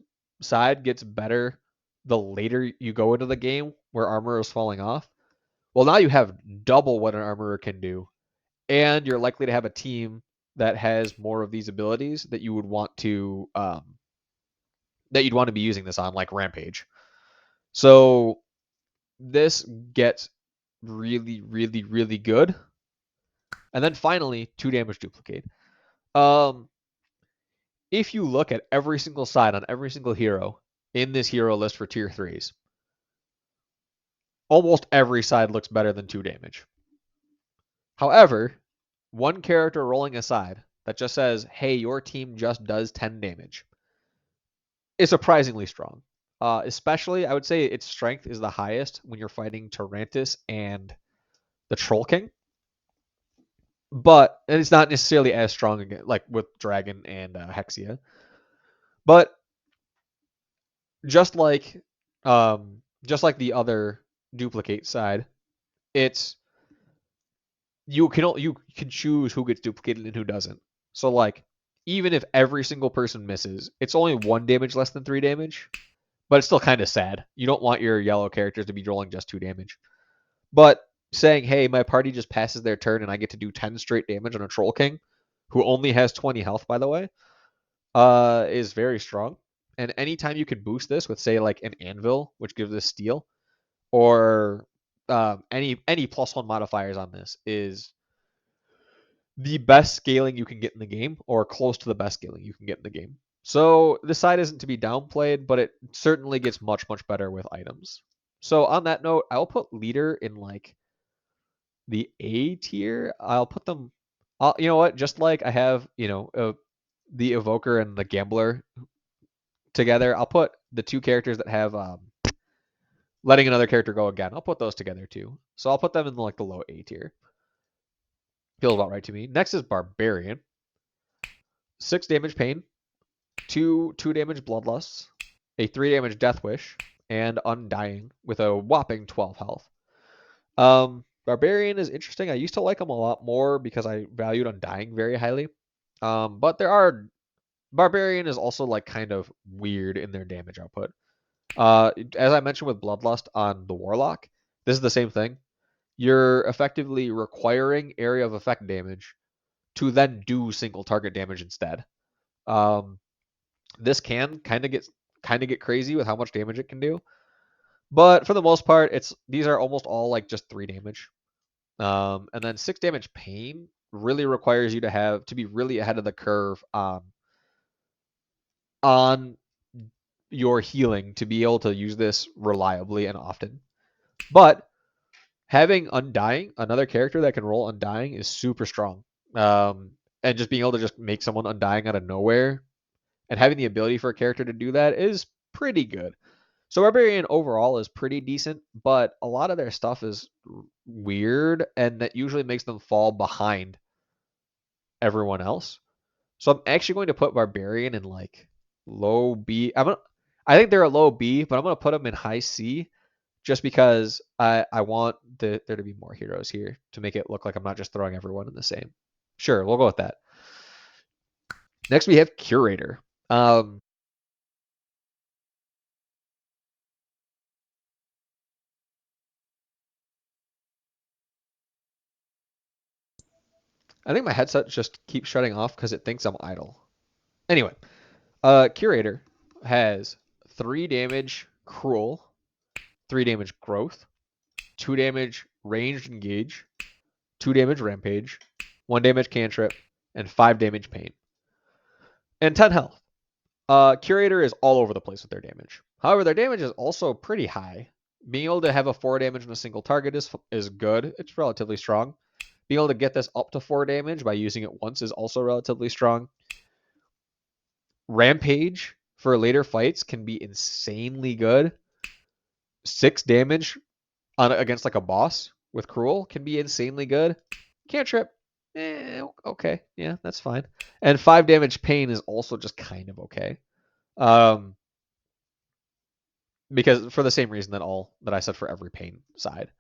side gets better the later you go into the game, where armor is falling off? Well, now you have double what an armorer can do, and you're likely to have a team that has more of these abilities that you would want to that you'd want to be using this on, like Rampage. So this gets really good. And then finally, 2 damage duplicate. If you look at every single side on every single hero in this hero list for tier 3s, almost every side looks better than 2 damage. However, one character rolling a side that just says, hey, your team just does 10 damage is surprisingly strong. Especially, I would say its strength is the highest when you're fighting Tarantus and the Troll King. And it's not necessarily as strong again, like with Dragon and Hexia. But just like the other duplicate side, it's you can choose who gets duplicated and who doesn't. So like even if every single person misses, it's only 1 damage less than 3 damage, but it's still kind of sad. You don't want your yellow characters to be rolling just 2 damage. But saying, hey, my party just passes their turn and I get to do 10 straight damage on a Troll King, who only has 20 health, by the way, is very strong. And anytime you can boost this with, say, like an anvil, which gives us steel, or any +1 modifiers on this is the best scaling you can get in the game, or close to the best scaling you can get in the game. So this side isn't to be downplayed, but it certainly gets much better with items. So on that note, I'll put leader in like the A tier. I'll put them. You know what? Just like I have, the evoker and the gambler together, I'll put the 2 characters that have letting another character go again. I'll put those together too. So I'll put them in like the low A tier. Feels about right to me. Next is barbarian. 6 damage pain, 2 damage bloodlusts, a 3 damage death wish, and undying with a whopping 12 health. Barbarian is interesting. I used to like him a lot more because I valued undying very highly. But Barbarian is also like kind of weird in their damage output. As I mentioned with Bloodlust on the Warlock, this is the same thing. You're effectively requiring area of effect damage to then do single target damage instead. This can kind of get crazy with how much damage it can do, but for the most part, these are almost all like just 3 damage. And then 6 damage pain really requires you to be really ahead of the curve on your healing to be able to use this reliably and often. But having Undying, another character that can roll Undying, is super strong. Um, and just being able to just make someone Undying out of nowhere and having the ability for a character to do that is pretty good. So Barbarian overall is pretty decent, but a lot of their stuff is weird, and that usually makes them fall behind everyone else. So I'm actually going to put Barbarian in like low B. I think they're a low B, but I'm gonna put them in high C just because I want there to be more heroes here to make it look like I'm not just throwing everyone in the same. Sure, we'll go with that. Next we have Curator. I think my headset just keeps shutting off because it thinks I'm idle. Anyway, Curator has 3 damage Cruel, 3 damage Growth, 2 damage Ranged Engage, 2 damage Rampage, 1 damage Cantrip, and 5 damage Pain, and 10 health. Curator is all over the place with their damage. However, their damage is also pretty high. Being able to have a 4 damage on a single target is good. It's relatively strong. Being able to get this up to 4 damage by using it once is also relatively strong. Rampage for later fights can be insanely good. 6 damage against like a boss with Cruel can be insanely good. Cantrip, okay, yeah, that's fine. And 5 damage Pain is also just kind of okay. Um, because for the same reason that I said for every Pain side.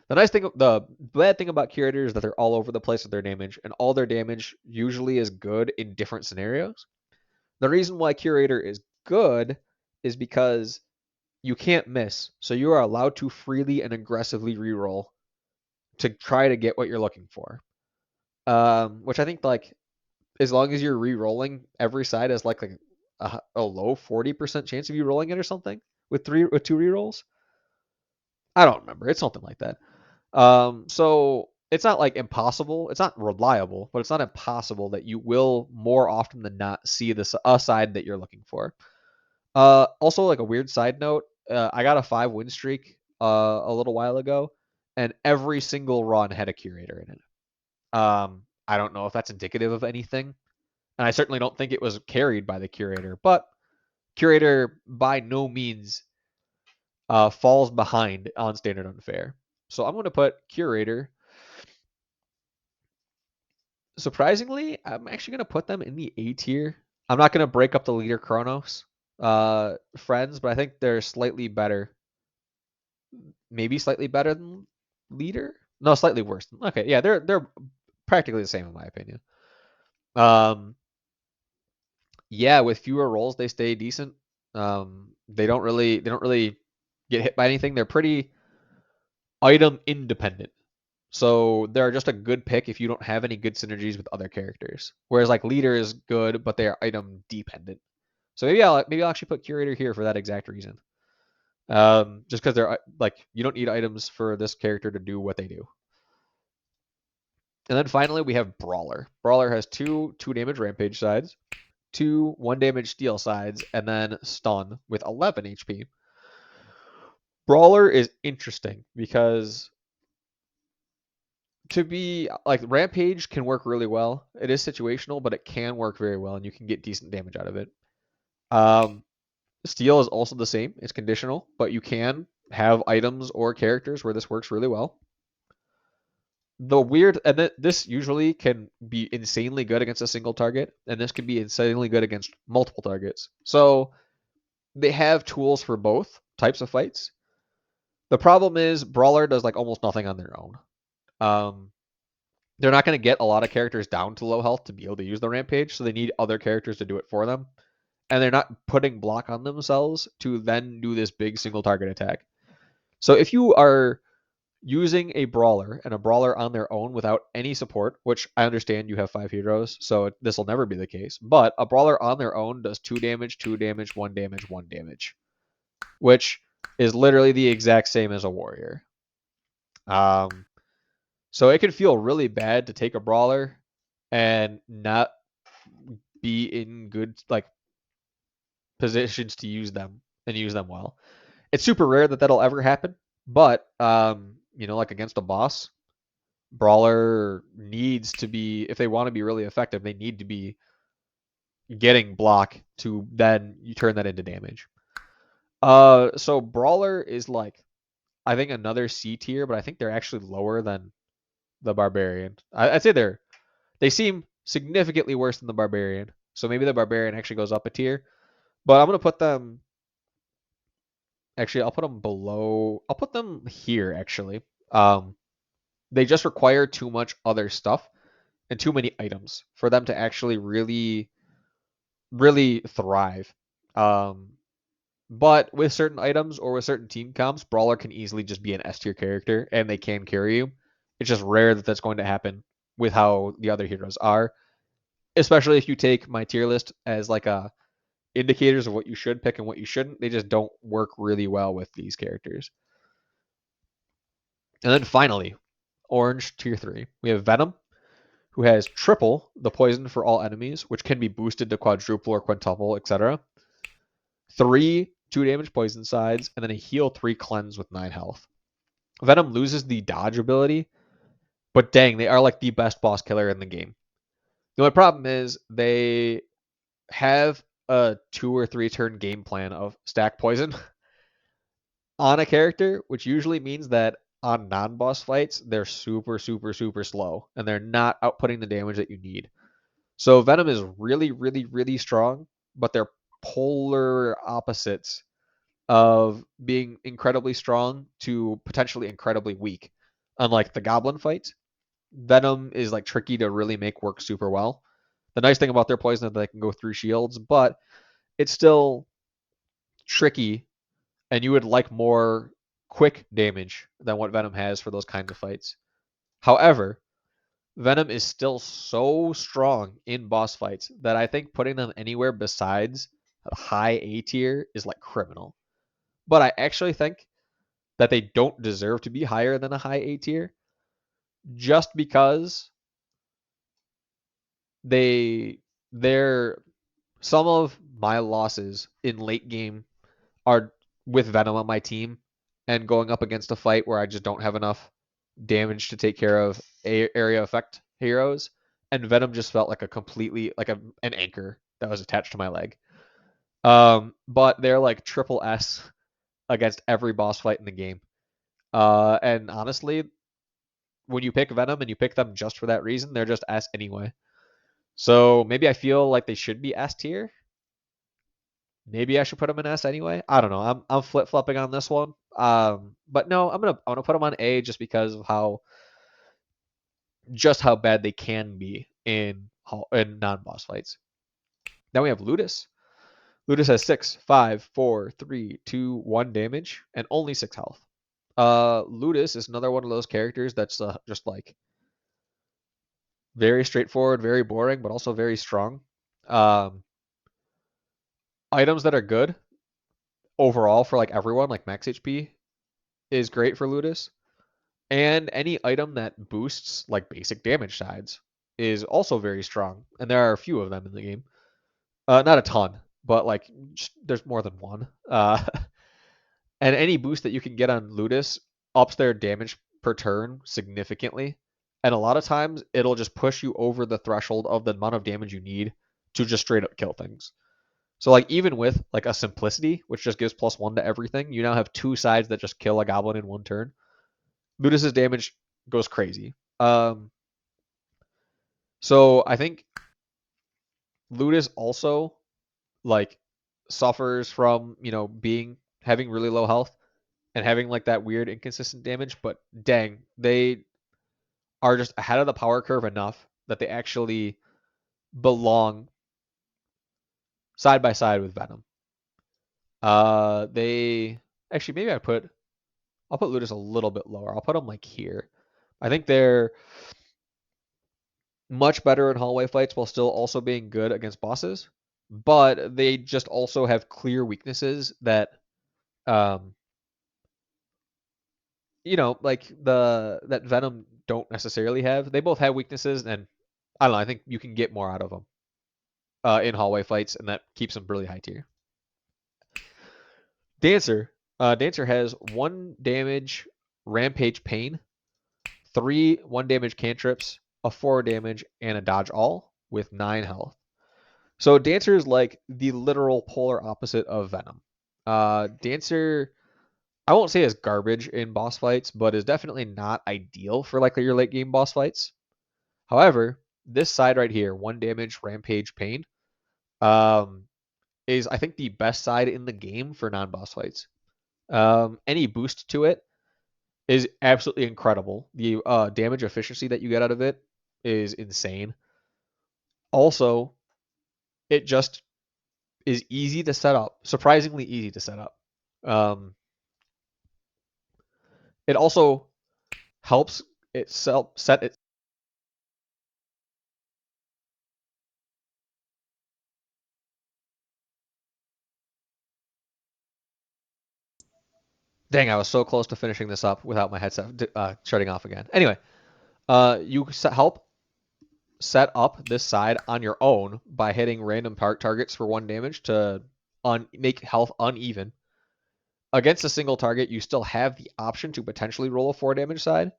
The bad thing about Curator is that they're all over the place with their damage, and all their damage usually is good in different scenarios. The reason why Curator is good is because you can't miss, so you are allowed to freely and aggressively reroll to try to get what you're looking for. Which I think like as long as you're re-rolling, every side has like a low 40% chance of you rolling it or something with 2 re-rolls. I don't remember. It's something like that. So it's not like impossible. It's not reliable, but it's not impossible that you will more often than not see a side that you're looking for. Also, like a weird side note, I got a 5 win streak a little while ago, and every single run had a curator in it. I don't know if that's indicative of anything, and I certainly don't think it was carried by the curator, but curator by no means falls behind on standard unfair. So I'm going to put curator. Surprisingly, I'm actually going to put them in the A tier. I'm not going to break up the leader Chronos friends, but I think they're slightly better. Maybe slightly better than leader. No, slightly worse. Okay, yeah, they're practically the same in my opinion. Um, yeah, with fewer rolls, they stay decent. They don't really get hit by anything. They're pretty item independent. So they're just a good pick if you don't have any good synergies with other characters. Whereas like leader is good, but they are item dependent. So maybe I'll actually put curator here for that exact reason. Just because they're like you don't need items for this character to do what they do. And then finally we have brawler. Brawler has 2 damage rampage sides, 2 1 damage steel sides, and then stun with 11 HP. Brawler is interesting because to be like rampage can work really well. It is situational, but it can work very well, and you can get decent damage out of it. Um, Steel is also the same. It's conditional, but you can have items or characters where this works really well. The weird and this usually can be insanely good against a single target, and this can be insanely good against multiple targets. So they have tools for both types of fights. The problem is Brawler does like almost nothing on their own. Um, they're not going to get a lot of characters down to low health to be able to use the rampage, so they need other characters to do it for them. And they're not putting block on themselves to then do this big single target attack. So if you are using a brawler and a brawler on their own without any support, which I understand you have 5 heroes, so this will never be the case, but a brawler on their own does 2 damage, 2 damage, 1 damage, 1 damage, which is literally the exact same as a warrior. Um, so it can feel really bad to take a brawler and not be in good like positions to use them and use them well. It's super rare that that'll ever happen, but like against a boss, Brawler needs to be, if they want to be really effective, they need to be getting block to then you turn that into damage. So Brawler is like, I think another C tier, but I think they're actually lower than the Barbarian. I'd say they seem significantly worse than the Barbarian. So maybe the Barbarian actually goes up a tier. But I'm gonna put them. Actually, I'll put them below. I'll put them here. Actually, um, they just require too much other stuff and too many items for them to actually really thrive. Um, but with certain items or with certain team comps, Brawler can easily just be an S tier character and they can carry you. It's just rare that that's going to happen with how the other heroes are, especially if you take my tier list as like a indicators of what you should pick and what you shouldn't. They just don't work really well with these characters. And then finally, Orange tier 3. We have Venom, who has triple the poison for all enemies, which can be boosted to quadruple or quintuple, etc. 3 2 damage poison sides, and then a heal 3 cleanse with 9 health. Venom loses the dodge ability, but dang, they are like the best boss killer in the game. The only problem is they have a 2 or 3 turn game plan of stack poison on a character, which usually means that on non-boss fights, they're super, super, super slow, and they're not outputting the damage that you need. So Venom is really, really, really strong, but they're polar opposites of being incredibly strong to potentially incredibly weak. Unlike the Goblin fight, Venom is like tricky to really make work super well. The nice thing about their poison is that they can go through shields, but it's still tricky, and you would like more quick damage than what Venom has for those kinds of fights. However, Venom is still so strong in boss fights that I think putting them anywhere besides a high A tier is like criminal. But I actually think that they don't deserve to be higher than a high A tier just because they're some of my losses in late game are with Venom on my team and going up against a fight where I just don't have enough damage to take care of area effect heroes, and Venom just felt like a completely like an anchor that was attached to my leg. But they're like triple S against every boss fight in the game. And honestly, when you pick Venom and you pick them just for that reason, they're just S anyway. So maybe I feel like they should be S tier. Maybe I should put them in S anyway. I don't know. I'm flip flopping on this one. But no, I'm gonna put them on A just because of how bad they can be in non boss fights. Then we have Ludus. Ludus has 6, 5, 4, 3, 2, 1 damage and only 6 health. Ludus is another one of those characters that's just like very straightforward, very boring, but also very strong. Um, Items that are good overall for like everyone, like max HP, is great for Ludus. And any item that boosts like basic damage sides is also very strong. And there are a few of them in the game. Not a ton, but like there's more than one. And any boost that you can get on Ludus ups their damage per turn significantly. And a lot of times it'll just push you over the threshold of the amount of damage you need to just straight up kill things. So like even with like a simplicity, which just gives +1 to everything, you now have 2 sides that just kill a goblin in 1 turn. Ludus's damage goes crazy. So I think Ludus also like suffers from being having really low health and having like that weird inconsistent damage, but dang, they are just ahead of the power curve enough that they actually belong side by side with Venom. They actually maybe I'll put Ludus a little bit lower. I'll put them like here. I think they're much better in hallway fights while still also being good against bosses, but they just also have clear weaknesses that um like that Venom don't necessarily have. They both have weaknesses, and I don't know. I think you can get more out of them in hallway fights, and that keeps them really high tier. Dancer, Dancer has 1 damage Rampage Pain, 3 1 damage cantrips, a 4 damage, and a dodge all with 9 health. So Dancer is like the literal polar opposite of Venom. Dancer, I won't say is garbage in boss fights, but is definitely not ideal for like your late game boss fights. However, this side right here, 1 damage Rampage Pain, um, is I think the best side in the game for non-boss fights. Any boost to it is absolutely incredible. The damage efficiency that you get out of it is insane. Also, it just is easy to set up, surprisingly easy to set up. Um, it also helps itself set it. Dang, I was so close to finishing this up without my headset shutting off again. Anyway, you help set up this side on your own by hitting random targets for 1 damage to make health uneven. Against a single target, you still have the option to potentially roll a 4 damage side,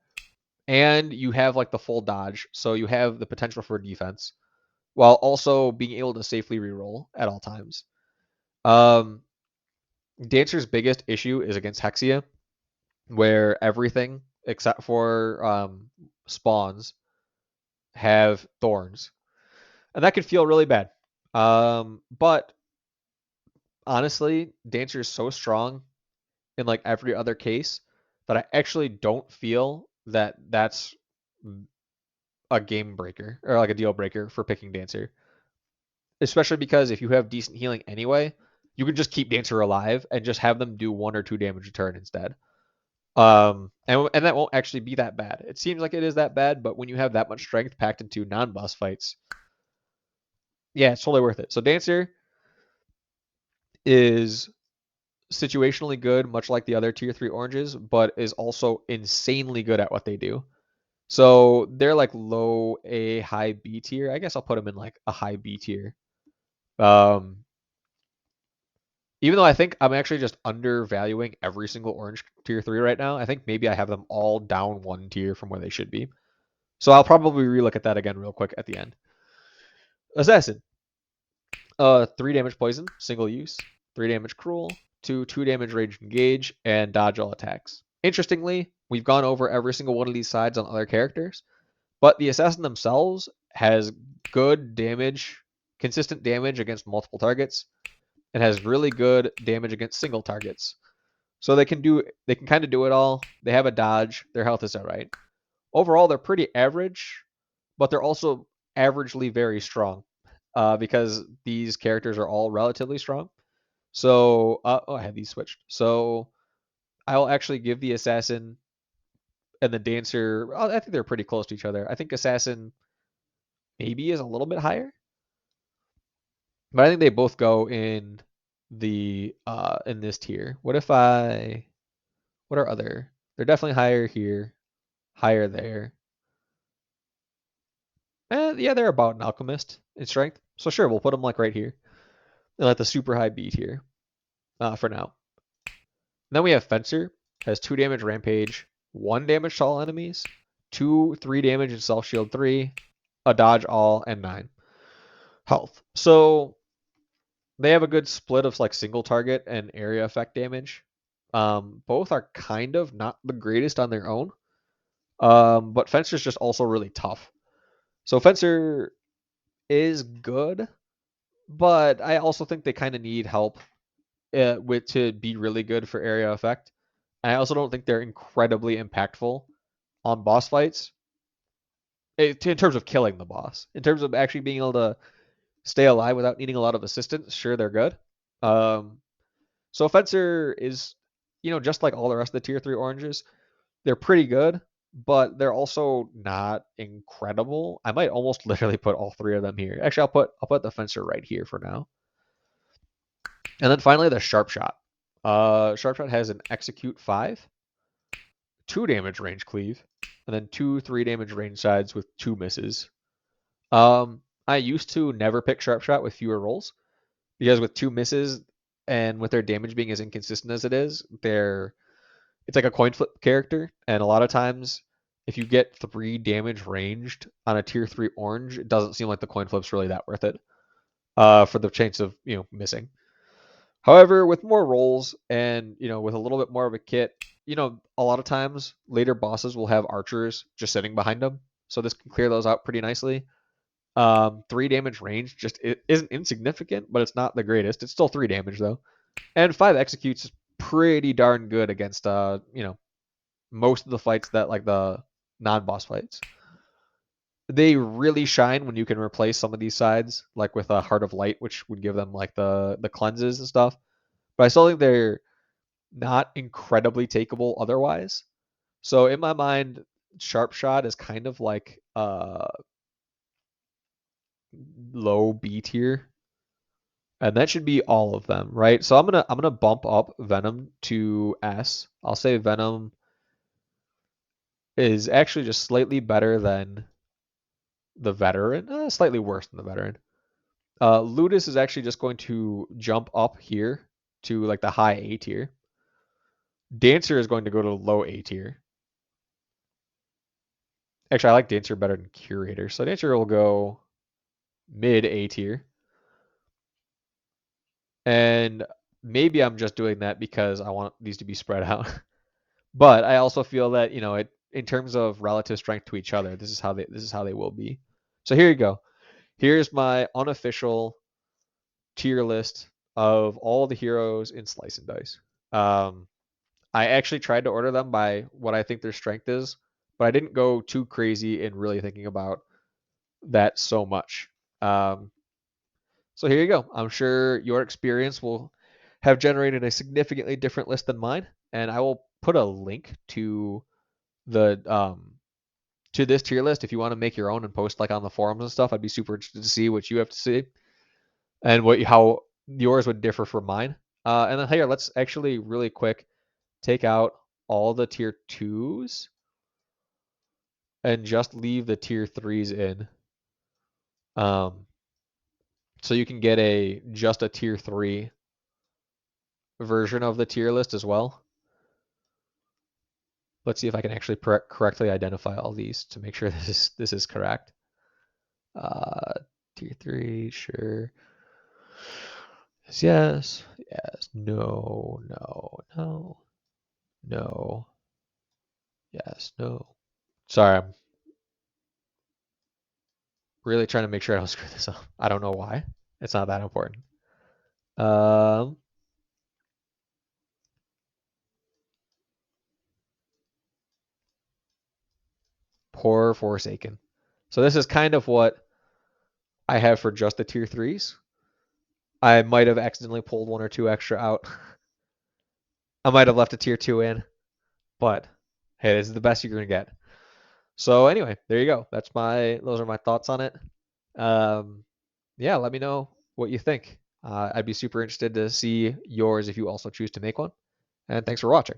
and you have like the full dodge, so you have the potential for defense while also being able to safely reroll at all times. Um, Dancer's biggest issue is against Hexia, where everything except for spawns have thorns, and that can feel really bad. But honestly, Dancer is so strong in like every other case that I actually don't feel that that's a game breaker or like a deal breaker for picking Dancer. Especially because if you have decent healing anyway, you can just keep Dancer alive and just have them do 1 or 2 damage a turn instead. And that won't actually be that bad. It seems like it is that bad, but when you have that much strength packed into non-boss fights, yeah, it's totally worth it. So Dancer is situationally good, much like the other tier 3 oranges, but is also insanely good at what they do. So they're like low A, high B tier. I guess I'll put them in like a high B tier. Um, Even though I think I'm actually just undervaluing every single orange tier 3 right now, I think maybe I have them all down 1 tier from where they should be. So I'll probably relook at that again real quick at the end. Assassin. 3 damage poison, single use, 3 damage cruel, 2 damage rage engage, and dodge all attacks. Interestingly, we've gone over every single one of these sides on other characters, but the assassin themselves has good damage, consistent damage against multiple targets, and has really good damage against single targets. So they can kind of do it all. They have a dodge. Their health is all right. Overall, they're pretty average, but they're also averagely very strong because these characters are all relatively strong. So, I had these switched. So I'll actually give the assassin and the dancer. I think they're pretty close to each other. I think assassin maybe is a little bit higher, but I think they both go in this tier. What are other? They're definitely higher here, higher there. Yeah, they're about an alchemist in strength. So sure, we'll put them like right here. And let the super high B tier for now. Then we have Fencer, has 2 damage rampage, 1 damage to all enemies, 3 damage in self shield 3, a dodge all, and 9 health. So they have a good split of like single target and area effect damage. Both are kind of not the greatest on their own. But Fencer's just also really tough. So Fencer is good, but I also think they kind of need help with to be really good for area effect. And I also don't think they're incredibly impactful on boss fights in terms of killing the boss. In terms of actually being able to stay alive without needing a lot of assistance, sure they're good. Um, so Fencer is, just like all the rest of the tier 3 oranges, they're pretty good, but they're also not incredible. I might almost literally put all 3 of them here. Actually, I'll put the Fencer right here for now. And then finally the Sharp Shot. Sharp Shot has an execute 5, 2 damage range cleave, and then 3 damage range sides with 2 misses. I used to never pick Sharp Shot with fewer rolls because with 2 misses and with their damage being as inconsistent as it is, they're it's like a coin flip character, and a lot of times if you get 3 damage ranged on a tier 3 orange, it doesn't seem like the coin flip's really that worth it for the chance of, missing. However, with more rolls and, with a little bit more of a kit, a lot of times later bosses will have archers just sitting behind them. So this can clear those out pretty nicely. 3 damage range just it isn't insignificant, but it's not the greatest. It's still 3 damage though. And 5 executes is pretty darn good against most of the fights that like the non-boss fights. They really shine when you can replace some of these sides, like with a Heart of Light, which would give them like the cleanses and stuff. But I still think they're not incredibly takeable otherwise. So in my mind, Sharp Shot is kind of like low B tier, and that should be all of them, right? So I'm gonna bump up Venom to S. I'll say Venom is actually just slightly better than the veteran, slightly worse than the veteran. Ludus is actually just going to jump up here to like the high A tier. Dancer is going to go to low A tier. Actually, I like Dancer better than Curator, so Dancer will go mid A tier. And maybe I'm just doing that because I want these to be spread out. But I also feel that, in terms of relative strength to each other, this is how they will be. So here you go. Here's my unofficial tier list of all the heroes in Slice and Dice. Um, I actually tried to order them by what I think their strength is, but I didn't go too crazy in really thinking about that so much. Um, so here you go. I'm sure your experience will have generated a significantly different list than mine, and I will put a link the to this tier list if you want to make your own and post like on the forums and stuff. I'd be super interested to see what you have to see and how yours would differ from mine. And then here, let's actually really quick take out all the tier 2s and just leave the tier 3s in. Um, so you can get just a tier 3 version of the tier list as well. Let's see if I can actually correctly identify all these to make sure this is correct. Uh, tier 3, sure. Yes, yes, no, no, no, no, yes, no. Sorry, I'm really trying to make sure I don't screw this up. I don't know why. It's not that important. Um, Poor Forsaken. So this is kind of what I have for just the tier 3s. I might have accidentally pulled 1 or 2 extra out. I might have left a tier 2 in, but hey, this is the best you're gonna get. So anyway, there you go. Those are my thoughts on it. Um, yeah, let me know what you think. I'd be super interested to see yours if you also choose to make one. And thanks for watching.